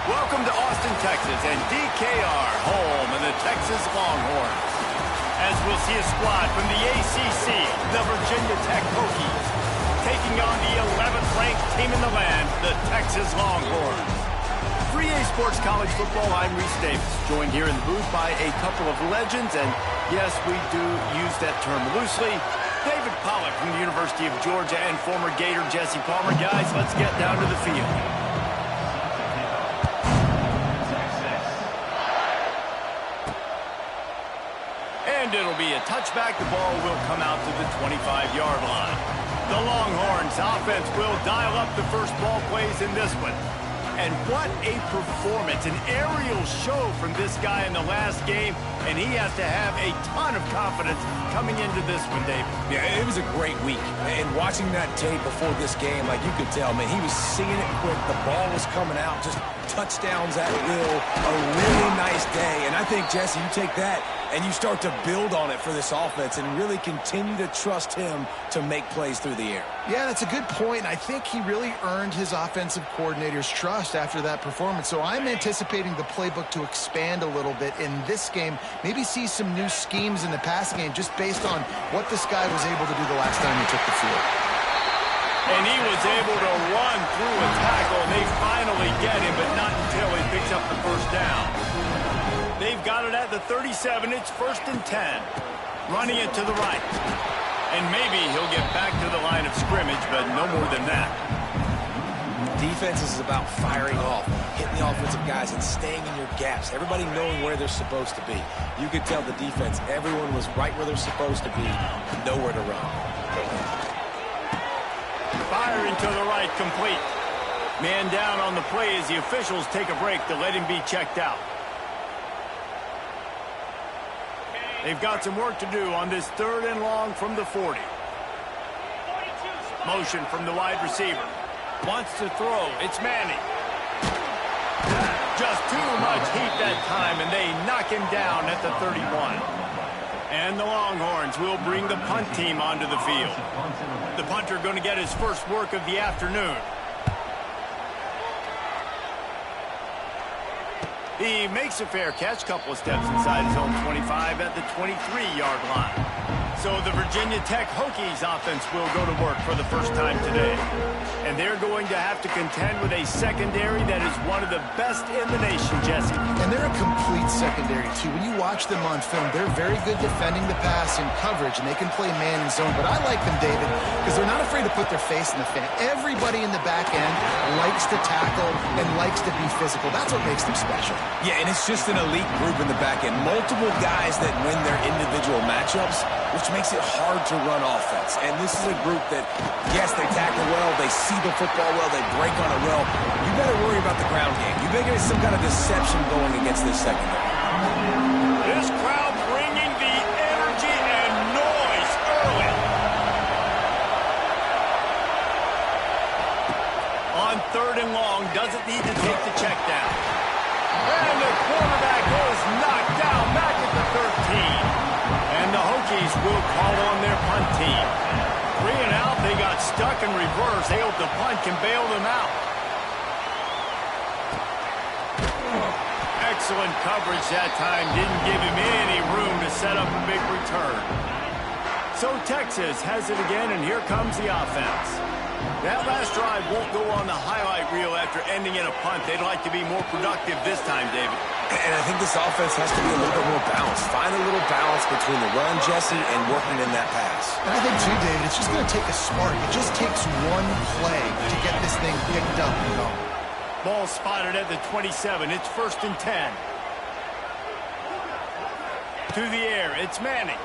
Welcome to Austin, Texas, and DKR, home of the Texas Longhorns. As we'll see a squad from the ACC, the Virginia Tech Hokies, taking on the 11th-ranked team in the land, the Texas Longhorns. 3A Sports College Football, I'm Reese Davis, joined here in the booth by a couple of legends, and yes, we do use that term loosely. David Pollack from the University of Georgia and former Gator Jesse Palmer. Guys, let's get down to the field. And it'll be a touchback. The ball will come out to the 25-yard line. The Longhorns offense will dial up the first ball plays in this one. And what a performance, an aerial show from this guy in the last game, and he has to have a ton of confidence coming into this one, Dave. Yeah, it was a great week, and watching that tape before this game, like you could tell, man, he was seeing it quick, the ball was coming out, just touchdowns at will, a really nice day, and I think, Jesse, you take that and you start to build on it for this offense and really continue to trust him to make plays through the air. Yeah, that's a good point. I think he really earned his offensive coordinator's trust after that performance. So I'm anticipating the playbook to expand a little bit in this game. Maybe see some new schemes in the passing game just based on what this guy was able to do the last time he took the field. And he was able to run through a tackle. They finally get him, but not until he picks up the first down. They've got it at the 37. It's 1st and 10. Running it to the right. And maybe he'll get back to the line of scrimmage, but no more than that. Defense is about firing off, hitting the offensive guys, and staying in your gaps. Everybody knowing where they're supposed to be. You could tell the defense, everyone was right where they're supposed to be, nowhere to run. Firing to the right, complete. Man down on the play as the officials take a break to let him be checked out. They've got some work to do on this 3rd and long from the 40. Motion from the wide receiver. Wants to throw. It's Manning. Just too much heat that time, and they knock him down at the 31. And the Longhorns will bring the punt team onto the field. The punter going to get his first work of the afternoon. He makes a fair catch, couple of steps inside his own 25 at the 23-yard line. So the Virginia Tech Hokies offense will go to work for the first time today. And they're going to have to contend with a secondary that is one of the best in the nation, Jesse. And they're a complete secondary, too. When you watch them on film, they're very good defending the pass in coverage, and they can play man and zone. But I like them, David, because they're not afraid to put their face in the fan. Everybody in the back end likes to tackle and likes to be physical. That's what makes them special. Yeah, and it's just an elite group in the back end. Multiple guys that win their individual matchups, which makes it hard to run offense. And this is a group that, yes, they tackle well, they see the football well, they break on it well. You better worry about the ground game. You better get some kind of deception going against this secondary. This crowd bringing the energy and noise early. On 3rd and long, doesn't need to take the check down. And the quarterback is knocked down back at the 13. And the Hokies will call on their punt team. 3 and out, they got stuck in reverse. They hope the punt can bail them out. Excellent coverage that time. Didn't give him any room to set up a big return. So Texas has it again, and here comes the offense. That last drive won't go on the highlight reel after ending in a punt. They'd like to be more productive this time, David. And I think this offense has to be a little bit more balanced. Find a little balance between the run, Jesse, and working in that pass. And I think, too, David, it's just going to take a spark. It just takes one play to get this thing picked up and going. Ball spotted at the 27. It's 1st and 10. To the air. It's Manning.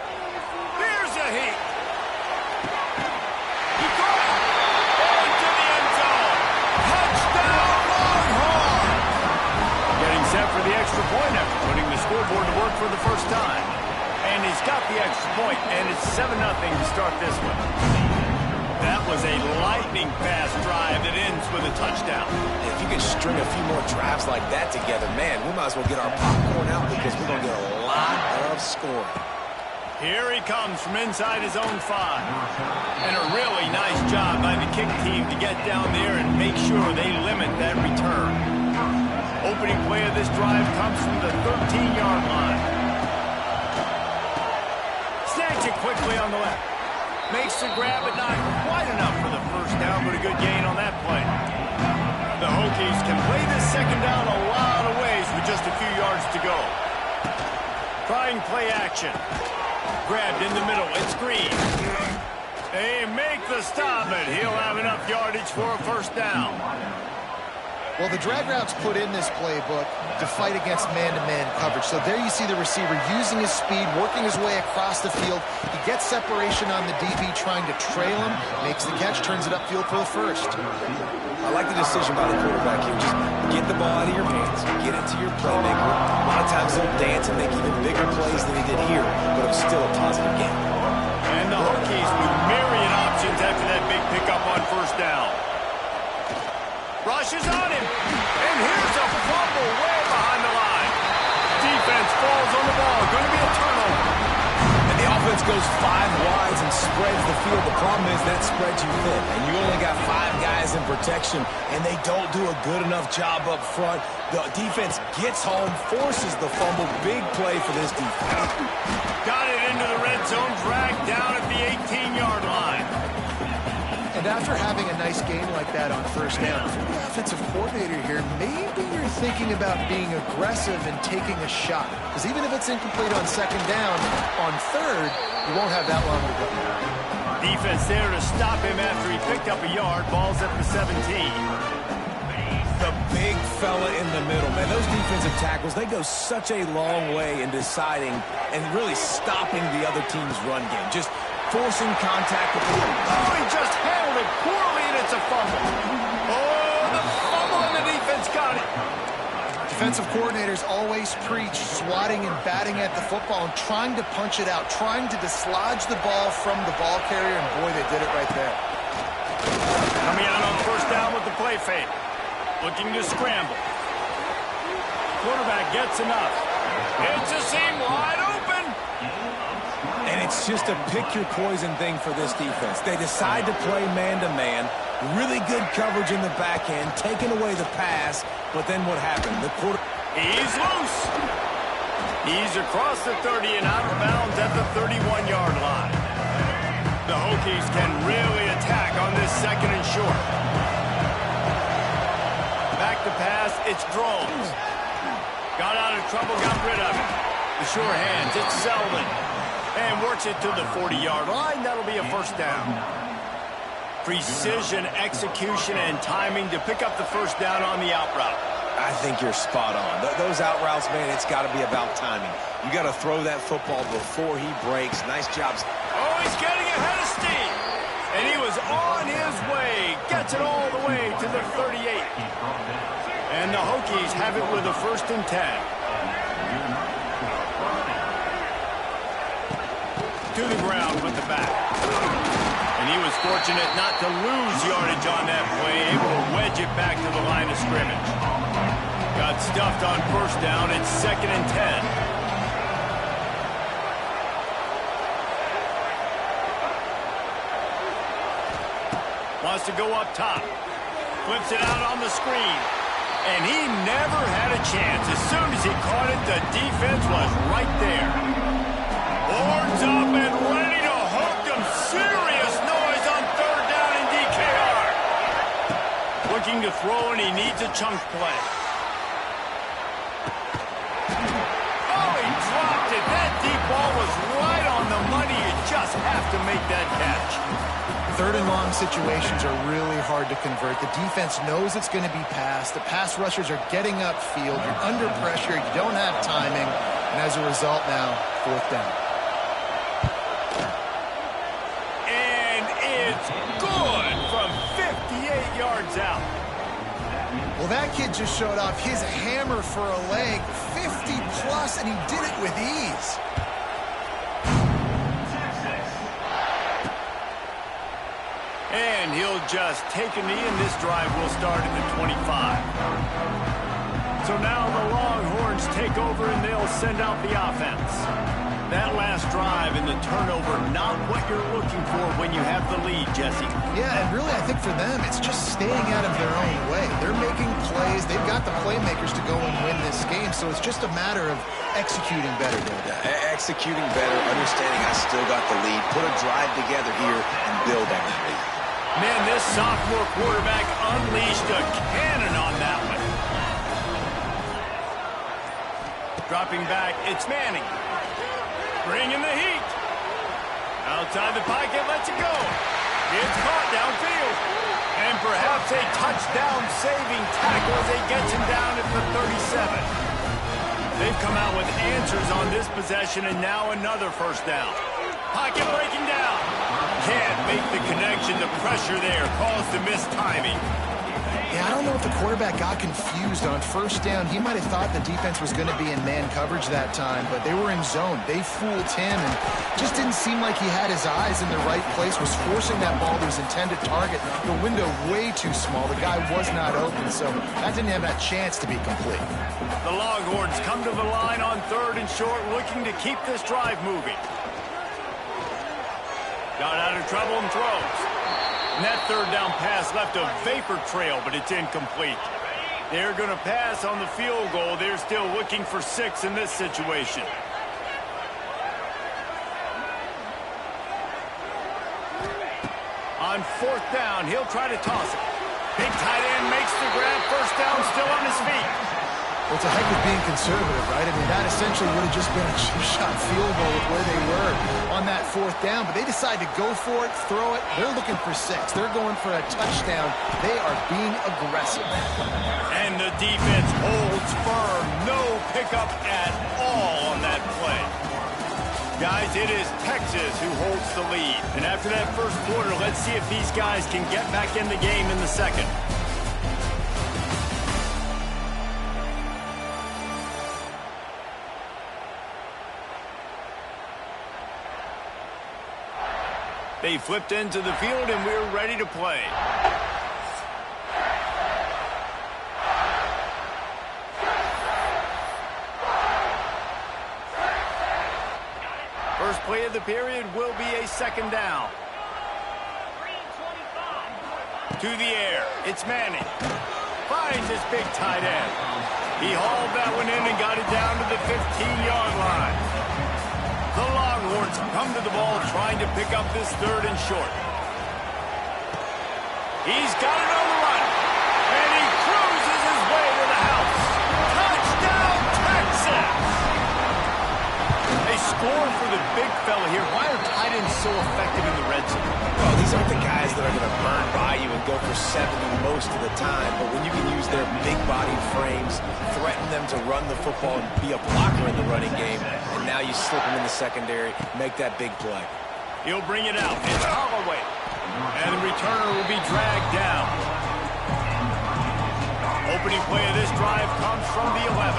There's a heat. He caught it. Into the end zone. Touchdown, Longhorns. Getting set for the extra point after putting the scoreboard to work for the first time. And he's got the extra point, and it's 7-0 to start this one. That was a lightning-fast drive that ends with a touchdown. If you can string a few more drives like that together, man, we might as well get our popcorn out because we're going to get a lot of scoring. Here he comes from inside his own 5. And a really nice job by the kick team to get down there and make sure they limit that return. this drive comes from the 13-yard line. Snatch it quickly on the left. Makes the grab, but not quite enough for the first down, but a good gain on that play. The Hokies can play this second down a lot of ways with just a few yards to go. Trying play action. Grabbed in the middle. It's Green. They make the stop, and he'll have enough yardage for a first down. Well, the drag routes put in this playbook to fight against man-to-man coverage. So there you see the receiver using his speed, working his way across the field. He gets separation on the DB, trying to trail him, makes the catch, turns it upfield for the first. I like the decision by the quarterback here. Just get the ball out of your hands, get it to your playmaker. A lot of times he'll dance and make even bigger plays than he did here, but it was still a positive game. And the Hokies with myriad options after that big pickup on first down. Rushes on him, and here's a fumble way behind the line. Defense falls on the ball, going to be a turnover. And the offense goes 5 wides and spreads the field. The problem is that spreads you thin, and you only got 5 guys in protection, and they don't do a good enough job up front. The defense gets home, forces the fumble. Big play for this defense. Got it into the red zone, dragged down at the 18-yard line. And after having a nice game like that on first down, for the offensive coordinator here, maybe you're thinking about being aggressive and taking a shot. Because even if it's incomplete on second down, on third, you won't have that long to go. Defense there to stop him after he picked up a yard. Ball's at the 17. The big fella in the middle, man. Those defensive tackles, they go such a long way in deciding and really stopping the other team's run game. Just forcing contact with the Oh, he just handled it poorly, and it's a fumble. Oh, the fumble, and the defense got it. Defensive coordinators always preach swatting and batting at the football and trying to punch it out, trying to dislodge the ball from the ball carrier, and boy, they did it right there. Coming out on first down with the play fake. Looking to scramble. Quarterback gets enough. It's a seam wide open. And it's just a pick-your-poison thing for this defense. They decide to play man-to-man, really good coverage in the back end, taking away the pass, but then what happened? He's loose. He's across the 30 and out of bounds at the 31-yard line. The Hokies can really attack on this second and short. Back to pass, it's Drones. Got out of trouble, got rid of it. The sure hands, it's Selden. And works it to the 40-yard line. That'll be a first down. Precision, execution, and timing to pick up the first down on the out route. I think you're spot on. Those out routes, man, it's got to be about timing. You got to throw that football before he breaks. Nice jobs. Oh, he's getting ahead of steam. And he was on his way. Gets it all the way to the 38. And the Hokies have it with a 1st and 10. To the ground with the back. And he was fortunate not to lose yardage on that play, able to wedge it back to the line of scrimmage. Got stuffed on first down. It's 2nd and 10. Wants to go up top. Flips it out on the screen. And he never had a chance. As soon as he caught it, the defense was right there. Horns up and ready to hook him. Serious noise on 3rd down in DKR. Looking to throw, and he needs a chunk play. Oh, he dropped it. That deep ball was right on the money. You just have to make that catch. 3rd and long situations are really hard to convert. The defense knows it's going to be passed. The pass rushers are getting upfield. You're under pressure. You don't have timing. And as a result now, 4th down. And it's good from 58 yards out. Well, that kid just showed off his hammer for a leg, 50-plus, and he did it with ease. And he'll just take a knee, and this drive will start at the 25. So now the Longhorns take over, and they'll send out the offense. That last drive and the turnover, not what you're looking for when you have the lead, Jesse. Yeah, and really, I think for them, it's just staying out of their own way. They're making plays. They've got the playmakers to go and win this game. so it's just a matter of executing better, David. Executing better, understanding I still got the lead, put a drive together here and build on that lead. Man, this sophomore quarterback unleashed a cannon on that one. Dropping back, it's Manning. Bringing the heat. Outside the pocket, lets it go. It's caught downfield. And perhaps a touchdown-saving tackle as they get him down at the 37. They've come out with answers on this possession, and now another first down. Pocket breaking down. Can't make the connection. The pressure there caused the missed timing. Yeah, I don't know if the quarterback got confused on first down. He might have thought the defense was going to be in man coverage that time, but they were in zone. They fooled him and just didn't seem like he had his eyes in the right place, was forcing that ball to his intended target. The window way too small. The guy was not open, so that didn't have that chance to be complete. The Longhorns come to the line on 3rd and short, looking to keep this drive moving. Got out of trouble and throws. And that 3rd down pass left a vapor trail, but it's incomplete. They're going to pass on the field goal. They're still looking for 6 in this situation. On 4th down, he'll try to toss it. Big tight end makes the grab. First down, still on his feet. Well, it's a heck of being conservative, right? I mean, that essentially would have just been a two-shot field goal with where they were on that 4th down. But they decide to go for it, throw it. They're looking for 6. They're going for a touchdown. They are being aggressive. And the defense holds firm. No pickup at all on that play. Guys, it is Texas who holds the lead. And after that first quarter, let's see if these guys can get back in the game in the second. They flipped into the field, and we're ready to play. First play of the period will be a 2nd down. To the air. It's Manning. Finds his big tight end. He hauled that one in and got it down to the 15-yard line. The Longhorns come to the ball trying to pick up this 3rd and short. He's got it on the run. And he cruises his way to the house. Touchdown, Texas! A score for the big fella here. Why are tight ends so effective in the red zone? Well, these aren't the guys that are going to burn by you and go for 70 most of the time, but when you can use their big-bodied frames, threaten them to run the football and be a blocker in the running game, and now you slip them in the secondary, make that big play. He'll bring it out. It's Holloway. And the returner will be dragged down. Opening play of this drive comes from the 11.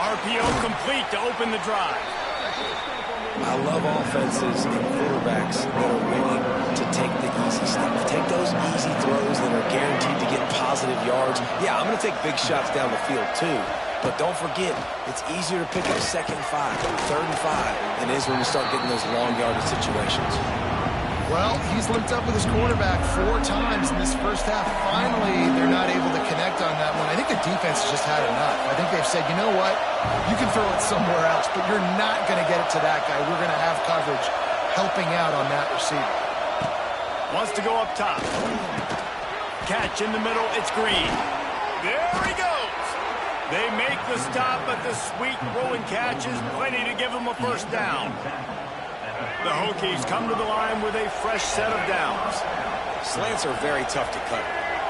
RPO complete to open the drive. I love offenses and quarterbacks that are willing to take the easy stuff. Take those easy throws that are guaranteed to get positive yards. Yeah, I'm going to take big shots down the field too. But don't forget, it's easier to pick up 2nd and 5, 3rd and 5 than it is when you start getting those long yardage situations. Well, he's linked up with his quarterback 4 times in this first half. Finally, they're not able to connect on that one. I think the defense has just had enough. I think they've said, you know what? You can throw it somewhere else, but you're not going to get it to that guy. We're going to have coverage helping out on that receiver. Wants to go up top. Catch in the middle. It's Green. There he goes. They make the stop, but the sweet rolling catch is plenty to give them a first down. The Hokies come to the line with a fresh set of downs. Slants are very tough to cut,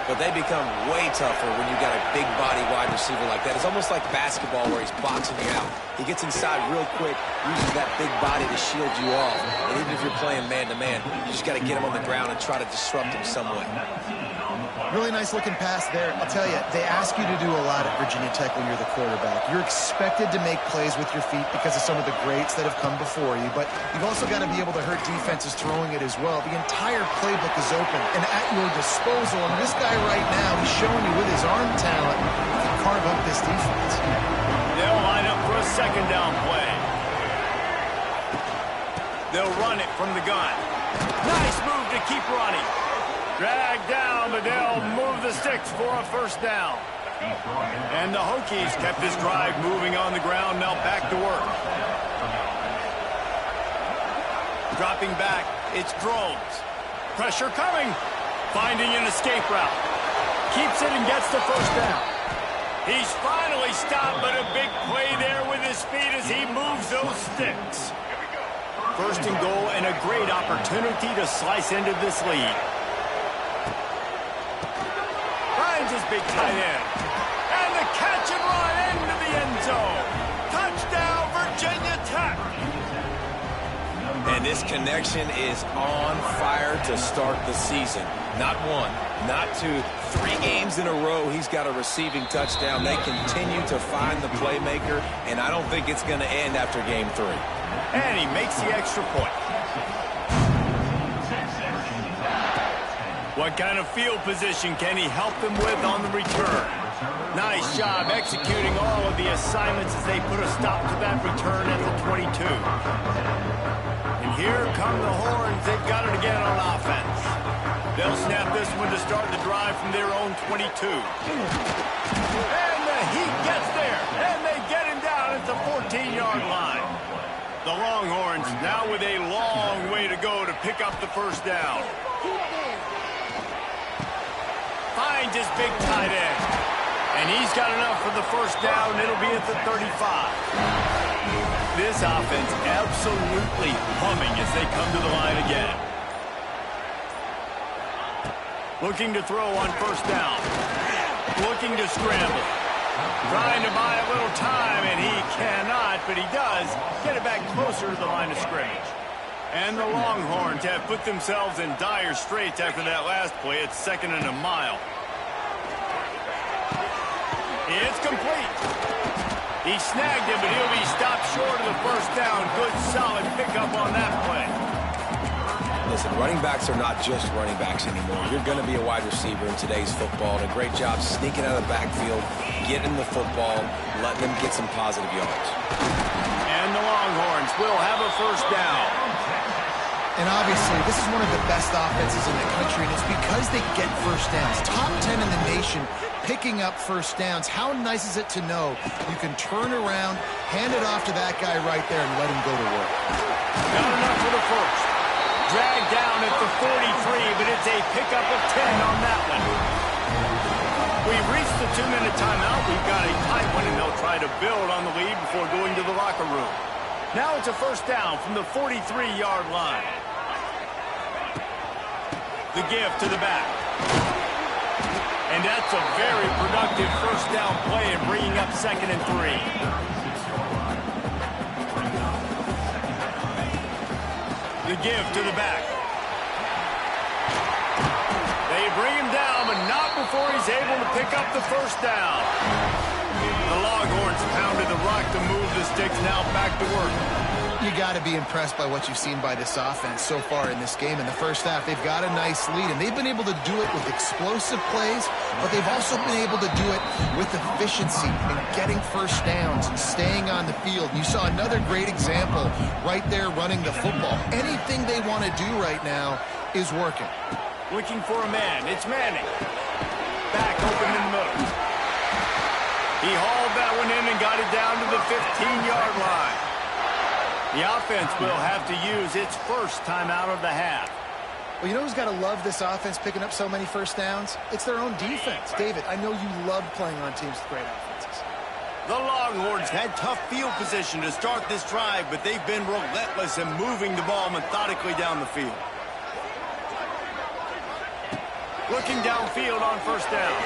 but they become way tougher when you got a big body wide receiver like that. It's almost like basketball where he's boxing you out. He gets inside real quick, uses that big body to shield you off. And even if you're playing man-to-man, you just got to get him on the ground and try to disrupt him some way. Really nice looking pass there. I'll tell you, they ask you to do a lot at Virginia Tech when you're the quarterback. You're expected to make plays with your feet because of some of the greats that have come before you, but you've also got to be able to hurt defenses throwing it as well. The entire playbook is open and at your disposal, and this guy right now, he's showing you with his arm talent, he can carve up this defense. They'll line up for a 2nd down play. They'll run it from the gun. Nice move to keep running. Dragged down, but they'll move the sticks for a first down. And the Hokies kept this drive moving on the ground, now back to work. Dropping back, it's Drones. Pressure coming. Finding an escape route. Keeps it and gets the first down. He's finally stopped, but a big play there with his feet as he moves those sticks. First and goal, and a great opportunity to slice into this lead. Finds his big tight end. And the catch and run into the end zone. Touchdown, Virginia Tech. And this connection is on fire to start the season. Not one, not two, 3 games in a row he's got a receiving touchdown. They continue to find the playmaker, and I don't think it's going to end after game 3. And he makes the extra point. What kind of field position can he help them with on the return? Nice job executing all of the assignments as they put a stop to that return at the 22. And here come the Horns. They've got it again on offense. They'll snap this one to start the drive from their own 22. And the Heat gets there. And they get him down at the 14-yard line. The Longhorns now with a long way to go to pick up the first down. Finds his big tight end. And he's got enough for the first down. It'll be at the 35. This offense absolutely humming as they come to the line again. Looking to throw on first down. Looking to scramble. Trying to buy a little time, and he cannot, but he does get it back closer to the line of scrimmage. And the Longhorns have put themselves in dire straits after that last play. It's 2nd and a mile. It's complete. He snagged him, but he'll be stopped short of the first down. Good, solid pickup on that play. Listen, running backs are not just running backs anymore. You're going to be a wide receiver in today's football, and a great job sneaking out of the backfield, getting the football, letting them get some positive yards. And the Longhorns will have a first down. And obviously, this is one of the best offenses in the country, and it's because they get first downs. Top 10 in the nation picking up first downs. How nice is it to know you can turn around, hand it off to that guy right there, and let him go to work. Not enough for the first. Dragged down at the 43, but it's a pickup of 10 on that one. We've reached the 2-minute timeout. We've got a tight one, and they'll try to build on the lead before going to the locker room. Now it's a first down from the 43-yard line. The give to the back. And that's a very productive first down play and bringing up 2nd and 3. The give to the back. They bring him down, but not before he's able to pick up the first down. The Longhorns pounded the rock to move the sticks, now back to work. You got to be impressed by what you've seen by this offense so far in this game. In the first half, they've got a nice lead, and they've been able to do it with explosive plays, but they've also been able to do it with efficiency and getting first downs and staying on the field. You saw another great example right there running the football. Anything they want to do right now is working. Looking for a man. It's Manning. Back open in the middle. He hauled that one in and got it down to the 15-yard line. The offense will have to use its first timeout of the half. Well, you know who's got to love this offense picking up so many first downs? It's their own defense. David, I know you love playing on teams with great offenses. The Longhorns had tough field position to start this drive, but they've been relentless in moving the ball methodically down the field. Looking downfield on first down.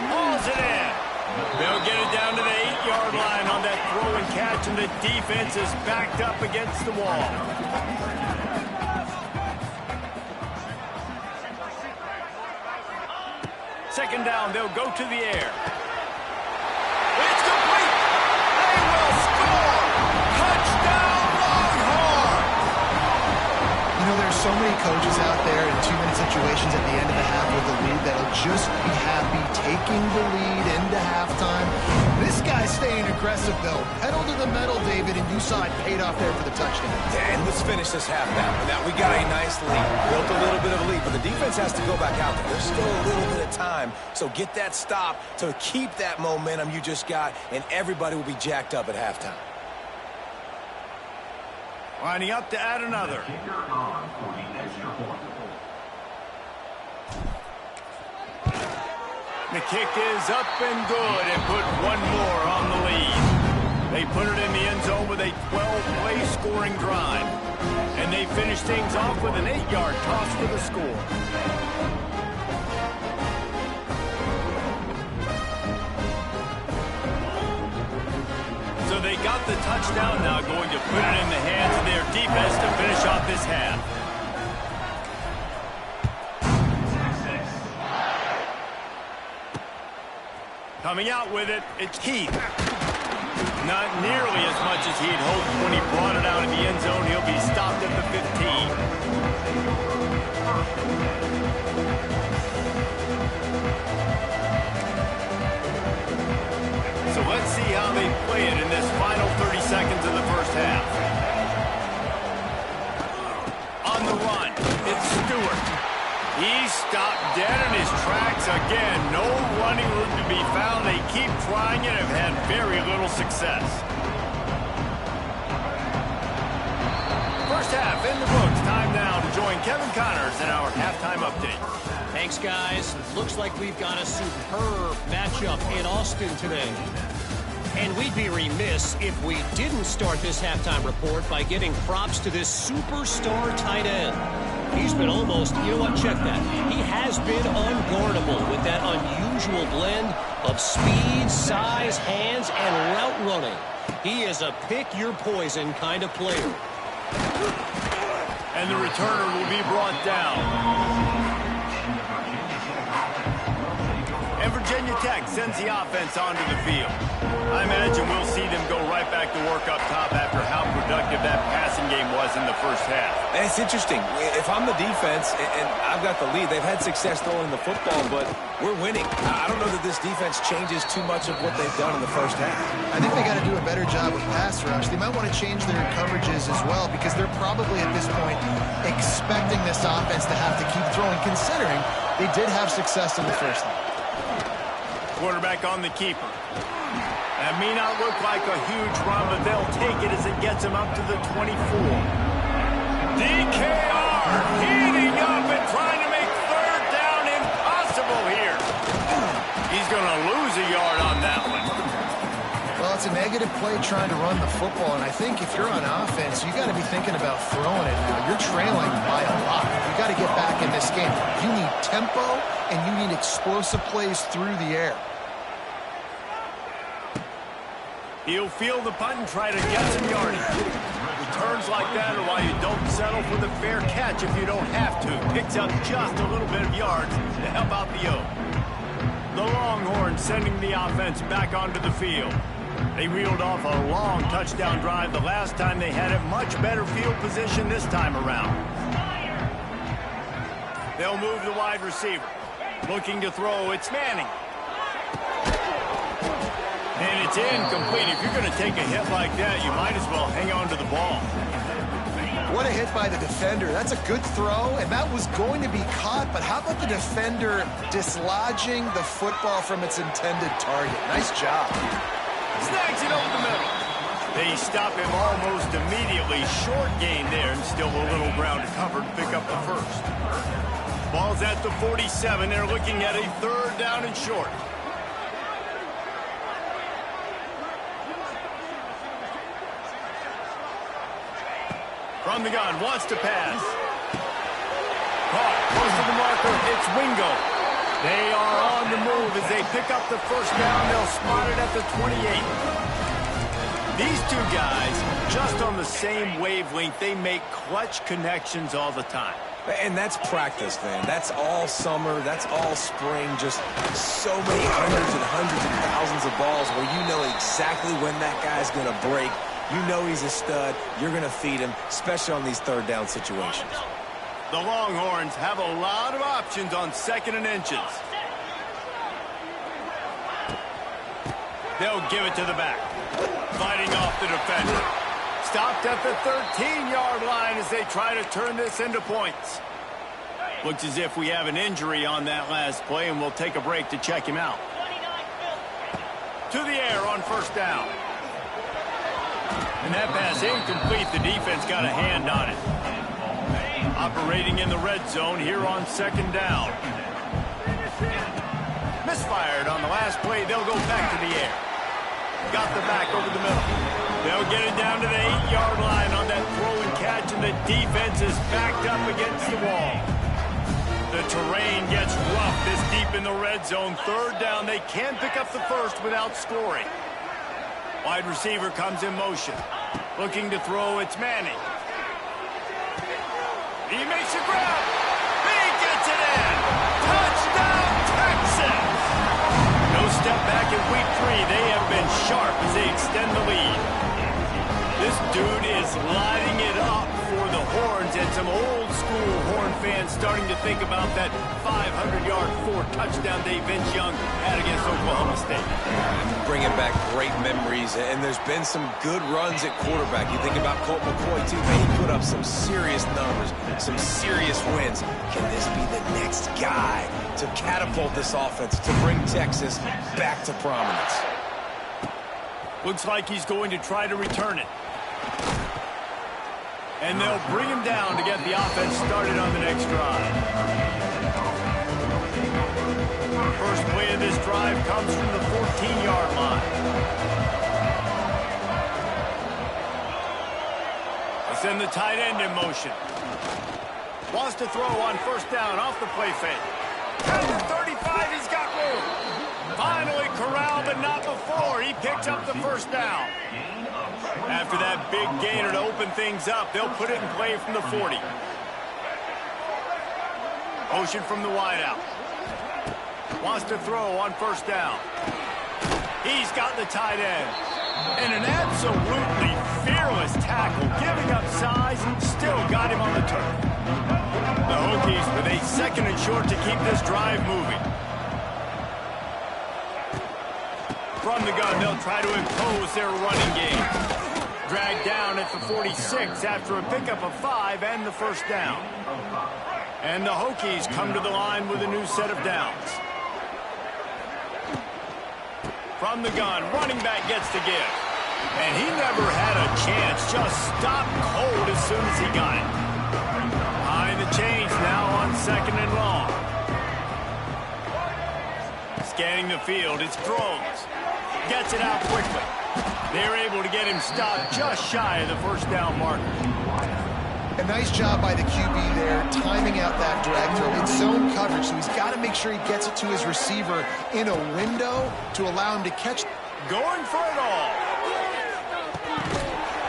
Hauls it in. They'll get it down to the 8-yard line on that throw and catch, and the defense is backed up against the wall. Second down, they'll go to the air. It's complete. They will score. Touchdown, Longhorns. You know, there's so many coaches out there in 2 minutes of situations at the end of the half with the lead that'll just be happy taking the lead into halftime. This guy's staying aggressive, though. Pedal to the metal, David, and you saw it paid off there for the touchdown. Yeah, and let's finish this half now. Now, we got a nice lead. Built a little bit of a lead, but the defense has to go back out there. There's still a little bit of time, so get that stop to keep that momentum you just got, and everybody will be jacked up at halftime. Lining up to add another. The kick is up and good and put one more on the lead. They put it in the end zone with a 12-play scoring drive. And they finish things off with an 8-yard toss for the score. So they got the touchdown, now going to put it in the hands of their defense to finish off this half. Coming out with it, it's Heath. Not nearly as much as he'd hoped when he brought it out of the end zone. He'll be stopped at the 15. So let's see how they play it in this final 30 seconds of the first half. On the run, it's Stewart. He's stopped dead in his tracks again. No running room to be found. They keep trying it and have had very little success. First half in the books. Time now to join Kevin Connors in our halftime update. Thanks, guys. Looks like we've got a superb matchup in Austin today. And we'd be remiss if we didn't start this halftime report by giving props to this superstar tight end. He's been almost, you know what, check that. He has been unguardable with that unusual blend of speed, size, hands, and route running. He is a pick-your-poison kind of player. And the returner will be brought down. And Virginia Tech sends the offense onto the field. I imagine we'll see them go right back to work up top after how productive that passing game was in the first half. And it's interesting. If I'm the defense and I've got the lead, they've had success throwing the football, but we're winning. I don't know that this defense changes too much of what they've done in the first half. I think they got to do a better job with pass rush. They might want to change their coverages as well because they're probably at this point expecting this offense to have to keep throwing, considering they did have success in the first half. Quarterback on the keeper. That may not look like a huge run, but they'll take it as it gets him up to the 24. DKR heating up and trying to make third down impossible here. He's going to lose a yard on that one. Well, it's a negative play trying to run the football, and I think if you're on offense, you got to be thinking about throwing it now. You're trailing by a lot. You got to get back in this game. You need tempo, and you need explosive plays through the air. He'll field the punt and try to get some yardage. Returns like that are why you don't settle for the fair catch if you don't have to. Picks up just a little bit of yards to help out the Oak. The Longhorns sending the offense back onto the field. They reeled off a long touchdown drive the last time they had it. Much better field position this time around. They'll move the wide receiver. Looking to throw, it's Manning. And it's incomplete. If you're going to take a hit like that, you might as well hang on to the ball. What a hit by the defender. That's a good throw, and that was going to be caught, but how about the defender dislodging the football from its intended target? Nice job. Snags it over the middle. They stop him almost immediately. Short gain there, and still a little ground to cover to pick up the first. Ball's at the 47. They're looking at a third down and short. From the gun, wants to pass. Caught, close to the marker, it's Wingo. They are on the move as they pick up the first down. They'll spot it at the 28. These two guys, just on the same wavelength, they make clutch connections all the time. And that's practice, man. That's all summer. That's all spring. Just so many hundreds and thousands of balls where you know exactly when that guy's going to break. You know he's a stud. You're going to feed him, especially on these third down situations. The Longhorns have a lot of options on 2nd and inches. They'll give it to the back. Fighting off the defender. Stopped at the 13-yard line as they try to turn this into points. Looks as if we have an injury on that last play, and we'll take a break to check him out. To the air on 1st down. And that pass incomplete. The defense got a hand on it. Operating in the red zone here on 2nd down. Misfired on the last play. They'll go back to the air. Got the back over the middle. They'll get it down to the 8-yard line on that throw and catch, and the defense is backed up against the wall. The terrain gets rough this deep in the red zone. 3rd down. They can't pick up the first without scoring. Wide receiver comes in motion. Looking to throw, it's Manning. He makes a grab. He gets it in. Touchdown, Texas! No step back in week 3. They have been sharp as they extend the lead. This dude is lighting it up for the Horns, and some old-school Horn fans starting to think about that 500-yard, 4-touchdown day Vince Young had against Oklahoma State. Bringing back great memories, and there's been some good runs at quarterback. You think about Colt McCoy, too. Man, he put up some serious numbers, some serious wins. Can this be the next guy to catapult this offense, to bring Texas back to prominence? Looks like he's going to try to return it. And they'll bring him down to get the offense started on the next drive. First play of this drive comes from the 14-yard line. They send the tight end in motion. Wants to throw on 1st down off the play fake. At the 35, he's got room. Finally corralled, but not before. He picks up the 1st down. After that big gainer to open things up, they'll put it in play from the 40. Motion from the wideout. Wants to throw on 1st down. He's got the tight end. And an absolutely fearless tackle, giving up size, and still got him on the turf. The Hokies with a 2nd and short to keep this drive moving. From the gun, they'll try to impose their running game. Dragged down at the 46 after a pickup of 5 and the 1st down. And the Hokies come to the line with a new set of downs. From the gun, running back gets the give. And he never had a chance, just stopped cold as soon as he got it. Behind the chains now on 2nd and long. Scanning the field, it's Drones. Gets it out quickly. They're able to get him stopped just shy of the 1st down marker. A nice job by the QB there, timing out that drag throw. It's zone coverage, so he's got to make sure he gets it to his receiver in a window to allow him to catch. Going for it all.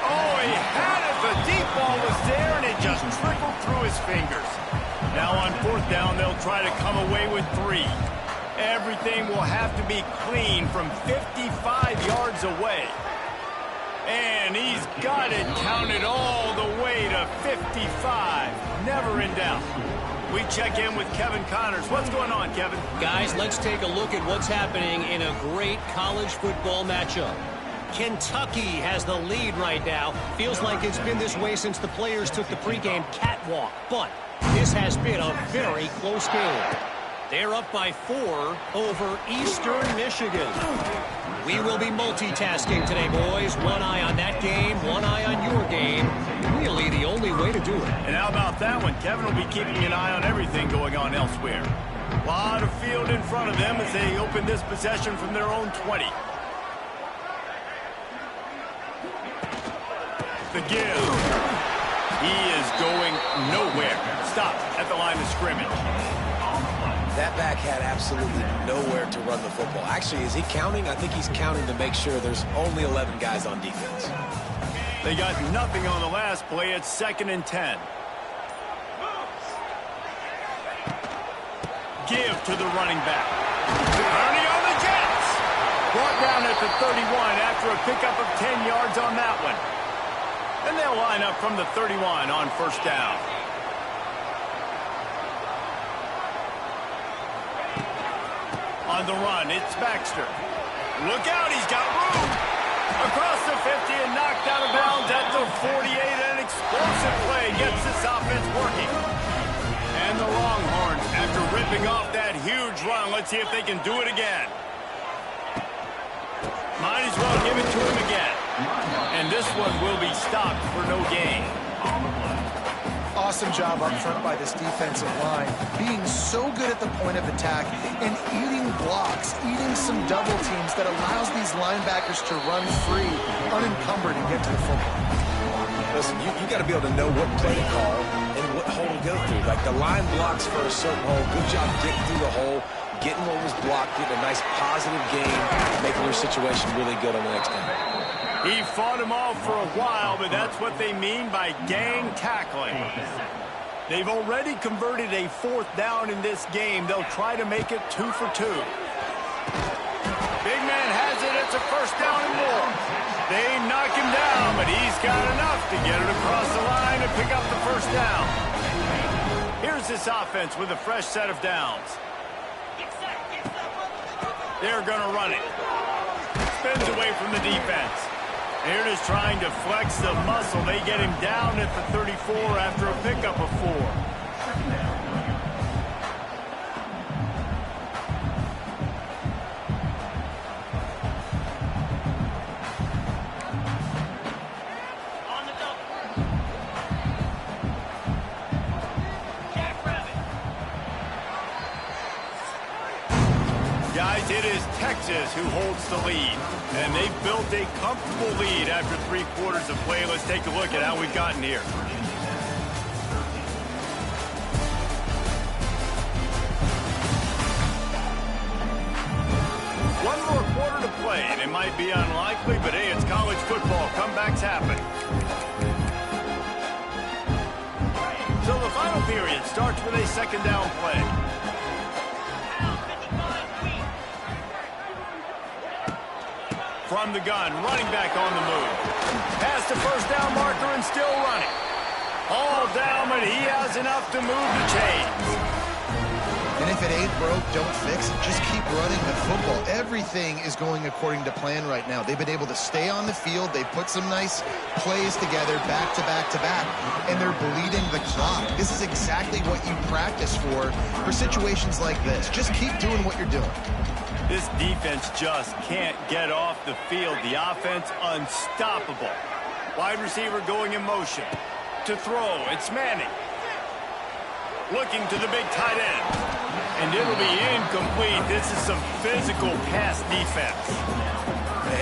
Oh, he had it. The deep ball was there, and it just trickled through his fingers. Now on 4th down, they'll try to come away with 3. Everything will have to be clean from 55 yards away. And he's got it counted all the way to 55. Never in doubt. We check in with Kevin Connors. What's going on, Kevin? Guys, let's take a look at what's happening in a great college football matchup. Kentucky has the lead right now. Feels like it's been this way since the players took the pregame catwalk. But this has been a very close game. They're up by 4 over Eastern Michigan. We will be multitasking today, boys. One eye on that game, one eye on your game. Really the only way to do it. And how about that one? Kevin will be keeping an eye on everything going on elsewhere. A lot of field in front of them as they open this possession from their own 20. The give. He is going nowhere. Stop at the line of scrimmage. That back had absolutely nowhere to run the football. Actually, is he counting? I think he's counting to make sure there's only 11 guys on defense. They got nothing on the last play. It's 2nd and 10. Give to the running back. Ernie on the Jets. Brought down at the 31 after a pickup of 10 yards on that one. And they'll line up from the 31 on 1st down. On the run, it's Baxter. Look out, he's got room. Across the 50 and knocked out of bounds at the 48. An explosive play gets this offense working. And the Longhorns, after ripping off that huge run, let's see if they can do it again. Might as well give it to him again. And this one will be stopped for no gain. Awesome job up front by this defensive line, being so good at the point of attack and eating blocks, eating some double teams that allows these linebackers to run free, unencumbered, and get to the football. Listen, you got to be able to know what play to call and what hole to go through. Like the line blocks for a certain hole. Good job getting through the hole, getting what was blocked, getting a nice positive gain, making your situation really good on the next time. He fought him off for a while, but that's what they mean by gang tackling. They've already converted a 4th down in this game. They'll try to make it 2 for 2. Big man has it. It's a 1st down and more. They knock him down, but he's got enough to get it across the line and pick up the 1st down. Here's this offense with a fresh set of downs. They're going to run it. Spins away from the defense. They're just trying to flex the muscle. They get him down at the 34 after a pickup of 4. Guys, it is Texas who holds the lead. And they've built a comfortable lead after 3 quarters of play. Let's take a look at how we've gotten here. One more quarter to play, and it might be unlikely, but hey, it's college football. Comebacks happen. So the final period starts with a 2nd down play. From the gun, running back on the move. Past the 1st down marker and still running. All down, but he has enough to move the chains. And if it ain't broke, don't fix it. Just keep running the football. Everything is going according to plan right now. They've been able to stay on the field. They've put some nice plays together back to back to back, and they're bleeding the clock. This is exactly what you practice for situations like this. Just keep doing what you're doing. This defense just can't get off the field. The offense unstoppable. Wide receiver going in motion. To throw, it's Manning. Looking to the big tight end. And it'll be incomplete. This is some physical pass defense.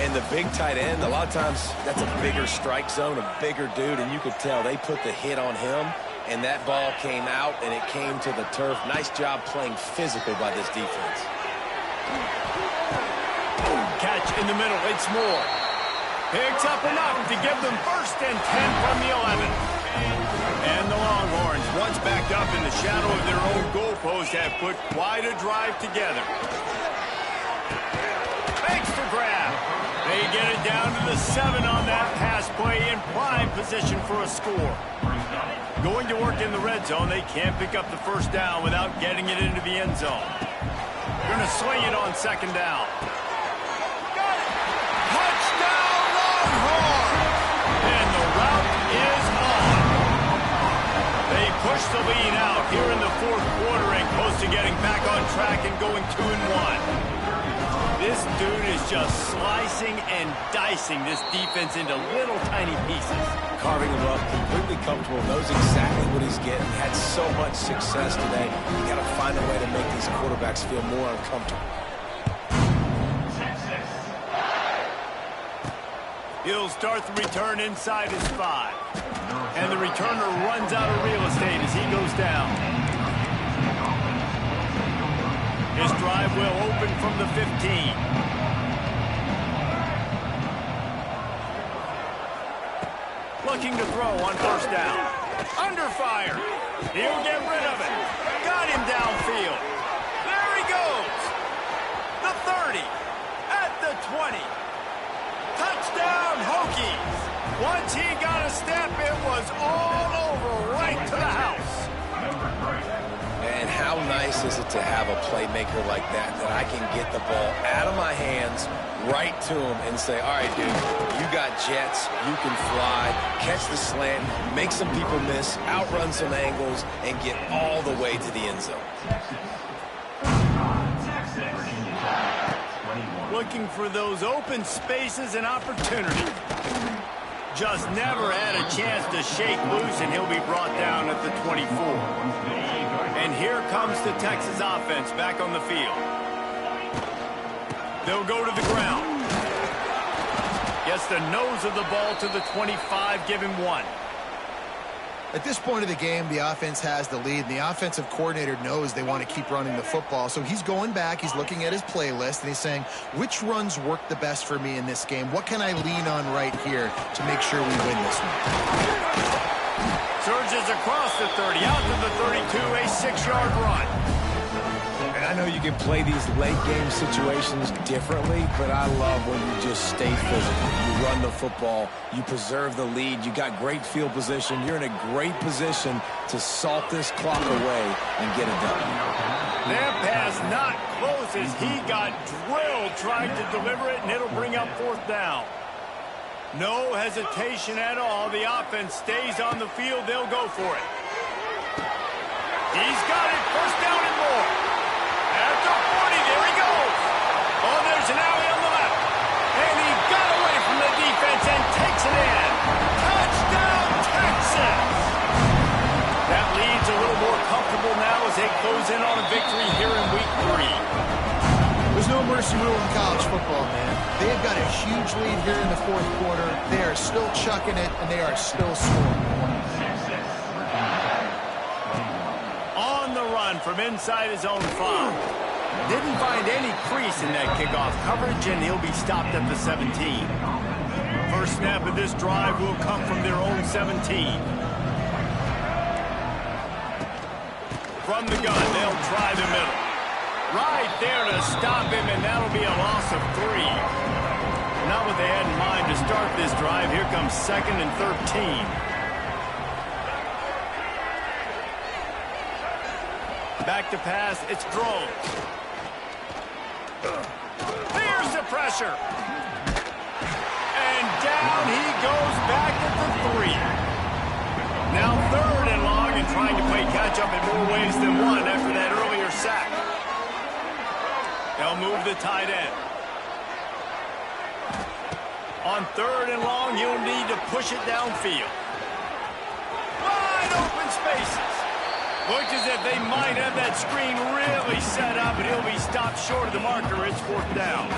And the big tight end, a lot of times that's a bigger strike zone, a bigger dude, and you could tell they put the hit on him, and that ball came out, and it came to the turf. Nice job playing physical by this defense. Catch in the middle, it's Moore. Picks up enough to give them 1st and 10 from the 11. And the Longhorns, once backed up in the shadow of their own goalpost, have put quite a drive together. Makes the grab. They get it down to the 7 on that pass play, in prime position for a score. Going to work in the red zone, they can't pick up the 1st down without getting it into the end zone. Going to swing it on 2nd down. Touchdown, Longhorns! And the route is on. They push the lead out here in the 4th quarter and close to getting back on track and going 2-1. This dude is just slicing and dicing this defense into little tiny pieces. Carving him up, completely comfortable, knows exactly what he's getting. Had so much success today. You got to find a way to make these quarterbacks feel more uncomfortable. He'll start the return inside his 5. And the returner runs out of real estate as he goes down. His drive will open from the 15. Looking to throw on 1st down. Under fire. He'll get rid of it. Got him downfield. There he goes. The 30. At the 20. Touchdown, Hokies. Once he got a step, it was all over right to the house. And how how nice is it to have a playmaker like that I can get the ball out of my hands right to him and say, all right, dude, you got jets, you can fly, catch the slant, make some people miss, outrun some angles, and get all the way to the end zone. Looking for those open spaces and opportunity. Just never had a chance to shake loose, and he'll be brought down at the 24. And here comes the Texas offense back on the field. They'll go to the ground. Gets the nose of the ball to the 25, give him 1. At this point of the game, the offense has the lead, and the offensive coordinator knows they want to keep running the football. So he's going back, he's looking at his playlist, and he's saying, which runs work the best for me in this game? What can I lean on right here to make sure we win this one? Surges across the 30, out to the 32, a 6-yard run. And I know you can play these late-game situations differently, but I love when you just stay physical. You run the football, you preserve the lead, you got great field position, you're in a great position to salt this clock away and get it done. That pass not close as he got drilled trying to deliver it, and it'll bring up 4th down. No hesitation at all. The offense stays on the field. They'll go for it. He's got it. 1st down and more. At the 40, there he goes. Oh, there's an alley on the left. And he got away from the defense and takes it in. Touchdown, Texas! That lead's a little more comfortable now as they close in on a victory here in Week 3. There's no mercy rule in college football, man. They've got a huge lead here in the 4th quarter. They are still chucking it, and they are still scoring. On the run from inside his own 5. Didn't find any crease in that kickoff coverage, and he'll be stopped at the 17. First snap of this drive will come from their own 17. From the gun, they'll try the middle. Right there to stop him, and that'll be a loss of 3. Not what they had in mind to start this drive. Here comes 2nd and 13. Back to pass, it's Drones. There's the pressure. And down he goes back at the 3. Now 3rd and long, and trying to play catch-up in more ways than one after that earlier sack. They'll move the tight end. On 3rd and long, you'll need to push it downfield. Wide open spaces. Looks as if they might have that screen really set up, and he'll be stopped short of the marker. It's 4th down.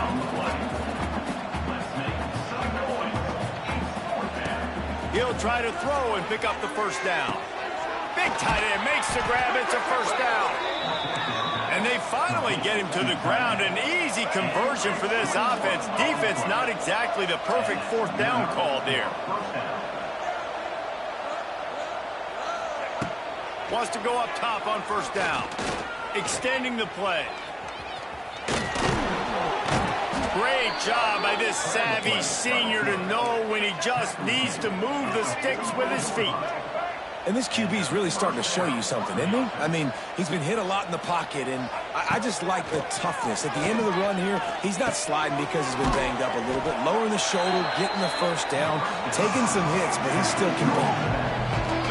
He'll try to throw and pick up the 1st down. Big tight end makes the grab. It's a 1st down. And they finally get him to the ground. An easy conversion for this offense. Defense not exactly the perfect 4th down call there. Wants to go up top on 1st down. Extending the play. Great job by this savvy senior to know when he just needs to move the sticks with his feet. And this QB's really starting to show you something, isn't he? I mean, he's been hit a lot in the pocket, and I just like the toughness. At the end of the run here, he's not sliding because he's been banged up a little bit. Lowering the shoulder, getting the 1st down, taking some hits, but he's still competing.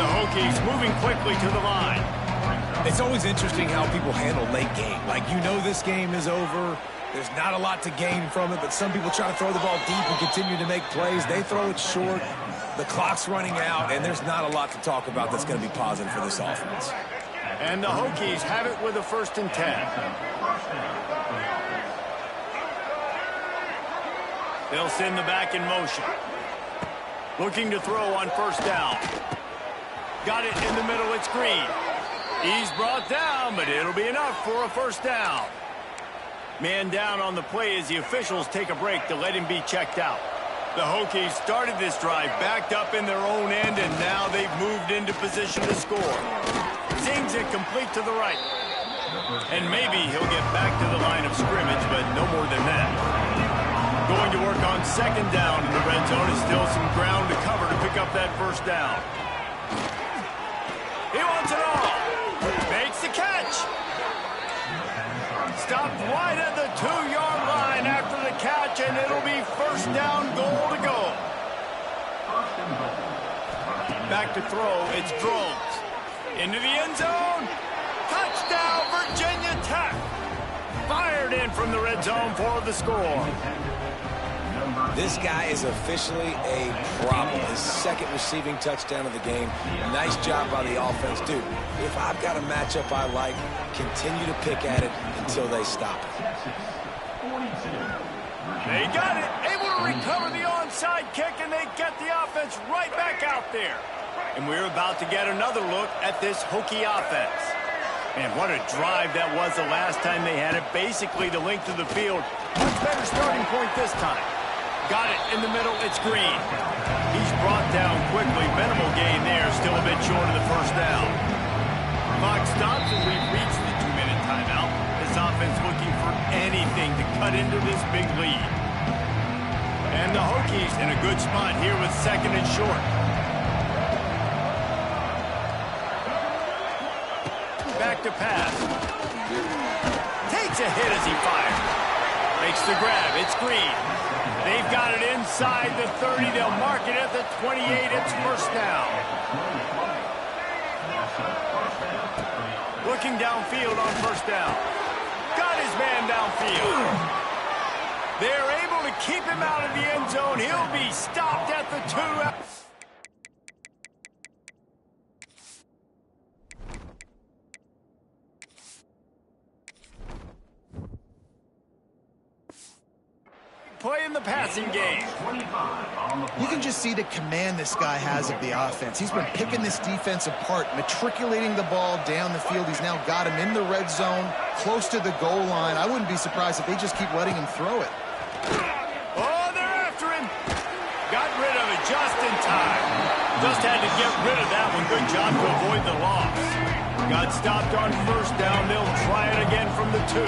The Hokies moving quickly to the line. It's always interesting how people handle late game. Like, you know this game is over. There's not a lot to gain from it, but some people try to throw the ball deep and continue to make plays. They throw it short. The clock's running out, and there's not a lot to talk about that's going to be positive for this offense. And the Hokies have it with a 1st and 10. They'll send the back in motion. Looking to throw on 1st down. Got it in the middle, it's Green. He's brought down, but it'll be enough for a 1st down. Man down on the play as the officials take a break to let him be checked out. The Hokies started this drive backed up in their own end, and now they've moved into position to score. Sings it complete to the right. And maybe he'll get back to the line of scrimmage, but no more than that. Going to work on 2nd down in the red zone. Is still some ground to cover to pick up that 1st down. He wants it all. Makes the catch. Stopped right at the 2-yard line after the catch, and it'll be first down goal to go. Back to throw, it's Drones. Into the end zone. Touchdown, Virginia Tech. Fired in from the red zone for the score. This guy is officially a problem. His second receiving touchdown of the game. Nice job by the offense. Dude, if I've got a matchup I like, continue to pick at it until they stop it. They got it. Able to recover the onside kick, and they get the offense right back out there. And we're about to get another look at this Hokie offense. Man, what a drive that was the last time they had it. Basically the length of the field. Much better starting point this time. Got it in the middle. It's Green. He's brought down quickly. Minimal gain there. Still a bit short of the first down. Clock stops, and we've reached the 2-minute timeout. This offense looking for anything to cut into this big lead. And the Hokies in a good spot here with second and short. Back to pass. Takes a hit as he fires. Makes the grab. It's Green. They've got it inside the 30. They'll mark it at the 28. It's first down. Looking downfield on first down. Got his man downfield. They're able to keep him out of the end zone. He'll be stopped at the 2. Play in the passing game. You can just see the command this guy has of the offense. He's been picking this defense apart, matriculating the ball down the field. He's now got him in the red zone, close to the goal line. I wouldn't be surprised if they just keep letting him throw it. Oh, they're after him. Got rid of it just in time. Just had to get rid of that one. Good job to avoid the loss. Got stopped on first down. They'll try it again from the 2.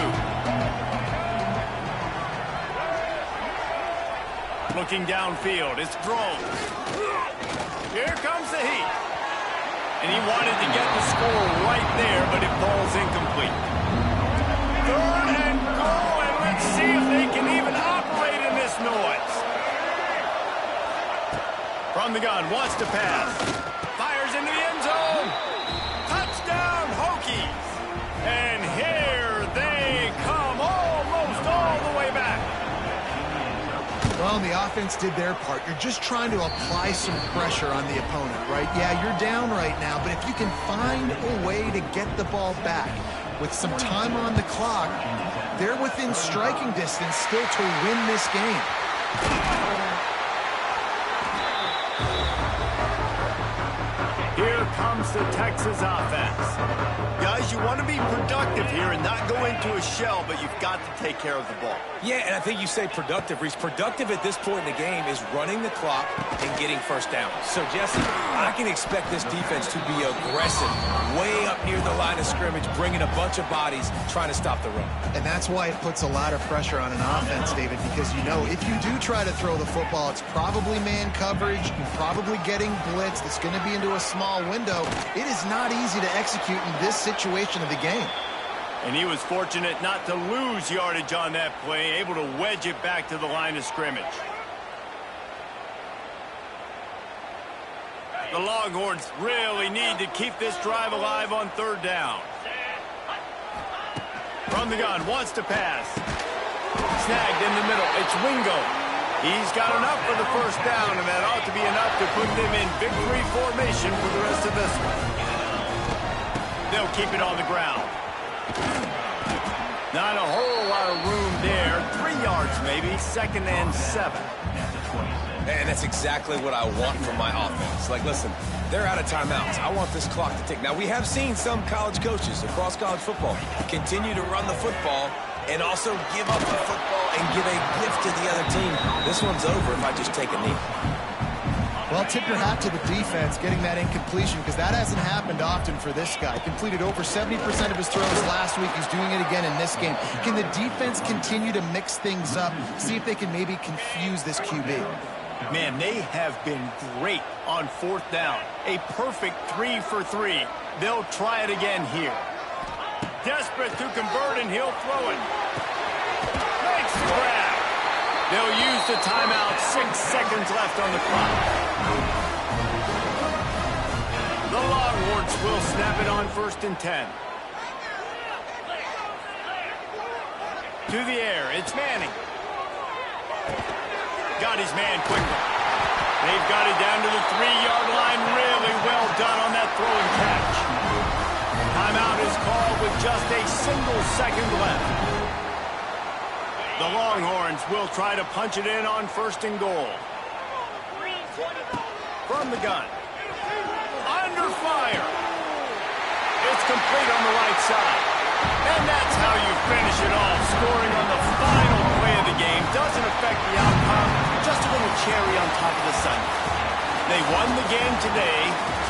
Looking downfield, it's Drones. Here comes the heat. And he wanted to get the score right there, but it falls incomplete. Third and goal, and let's see if they can even operate in this noise. From the gun, wants to pass. Fires into the end zone. Touchdown, Hokies. And here they come, almost all the way back. Well, the offense did their part. You're just trying to apply some pressure on the opponent, right? Yeah, you're down right now, but if you can find a way to get the ball back with some time on the clock, they're within striking distance still to win this game. Here comes the Texas offense. Guys, you want to be productive here and not go into a shell, but you've got to take care of the ball. Yeah, and I think you say productive, Reese. Productive at this point in the game is running the clock and getting first down. So, Jesse, I can expect this defense to be aggressive, way up near the line of scrimmage, bringing a bunch of bodies, trying to stop the run. And that's why it puts a lot of pressure on an offense, David, because you know if you do try to throw the football, it's probably man coverage, you're probably getting blitzed, it's going to be into a small window. It is not easy to execute in this situation of the game. And he was fortunate not to lose yardage on that play, able to wedge it back to the line of scrimmage. The Longhorns really need to keep this drive alive on third down. From the gun, wants to pass. Snagged in the middle, it's Wingo. He's got enough for the first down, and that ought to be enough to put them in victory formation for the rest of this one. They'll keep it on the ground. Not a whole lot of room there. 3 yards maybe, second and 7. And that's exactly what I want from my offense. Like, listen, they're out of timeouts. I want this clock to tick. Now, we have seen some college coaches across college football continue to run the football and also give up the football and give a gift to the other team. This one's over if I just take a knee. Well, tip your hat to the defense getting that incompletion, because that hasn't happened often for this guy. Completed over 70% of his throws last week. He's doing it again in this game. Can the defense continue to mix things up, see if they can maybe confuse this QB? Man, they have been great on fourth down. A perfect 3 for 3. They'll try it again here. Desperate to convert, and he'll throw it. Makes the grab. They'll use the timeout. 6 seconds left on the clock. The Longhorns will snap it on 1st and 10. To the air, it's Manning. Got his man quickly. They've got it down to the 3-yard line. Really well done on that throw and catch. Timeout is called with just a single second left. The Longhorns will try to punch it in on 1st and goal. From the gun. Under fire. It's complete on the right side. And that's how you finish it off. Scoring on the final play of the game doesn't affect the outcome. Just a little cherry on top of the sundae. They won the game today.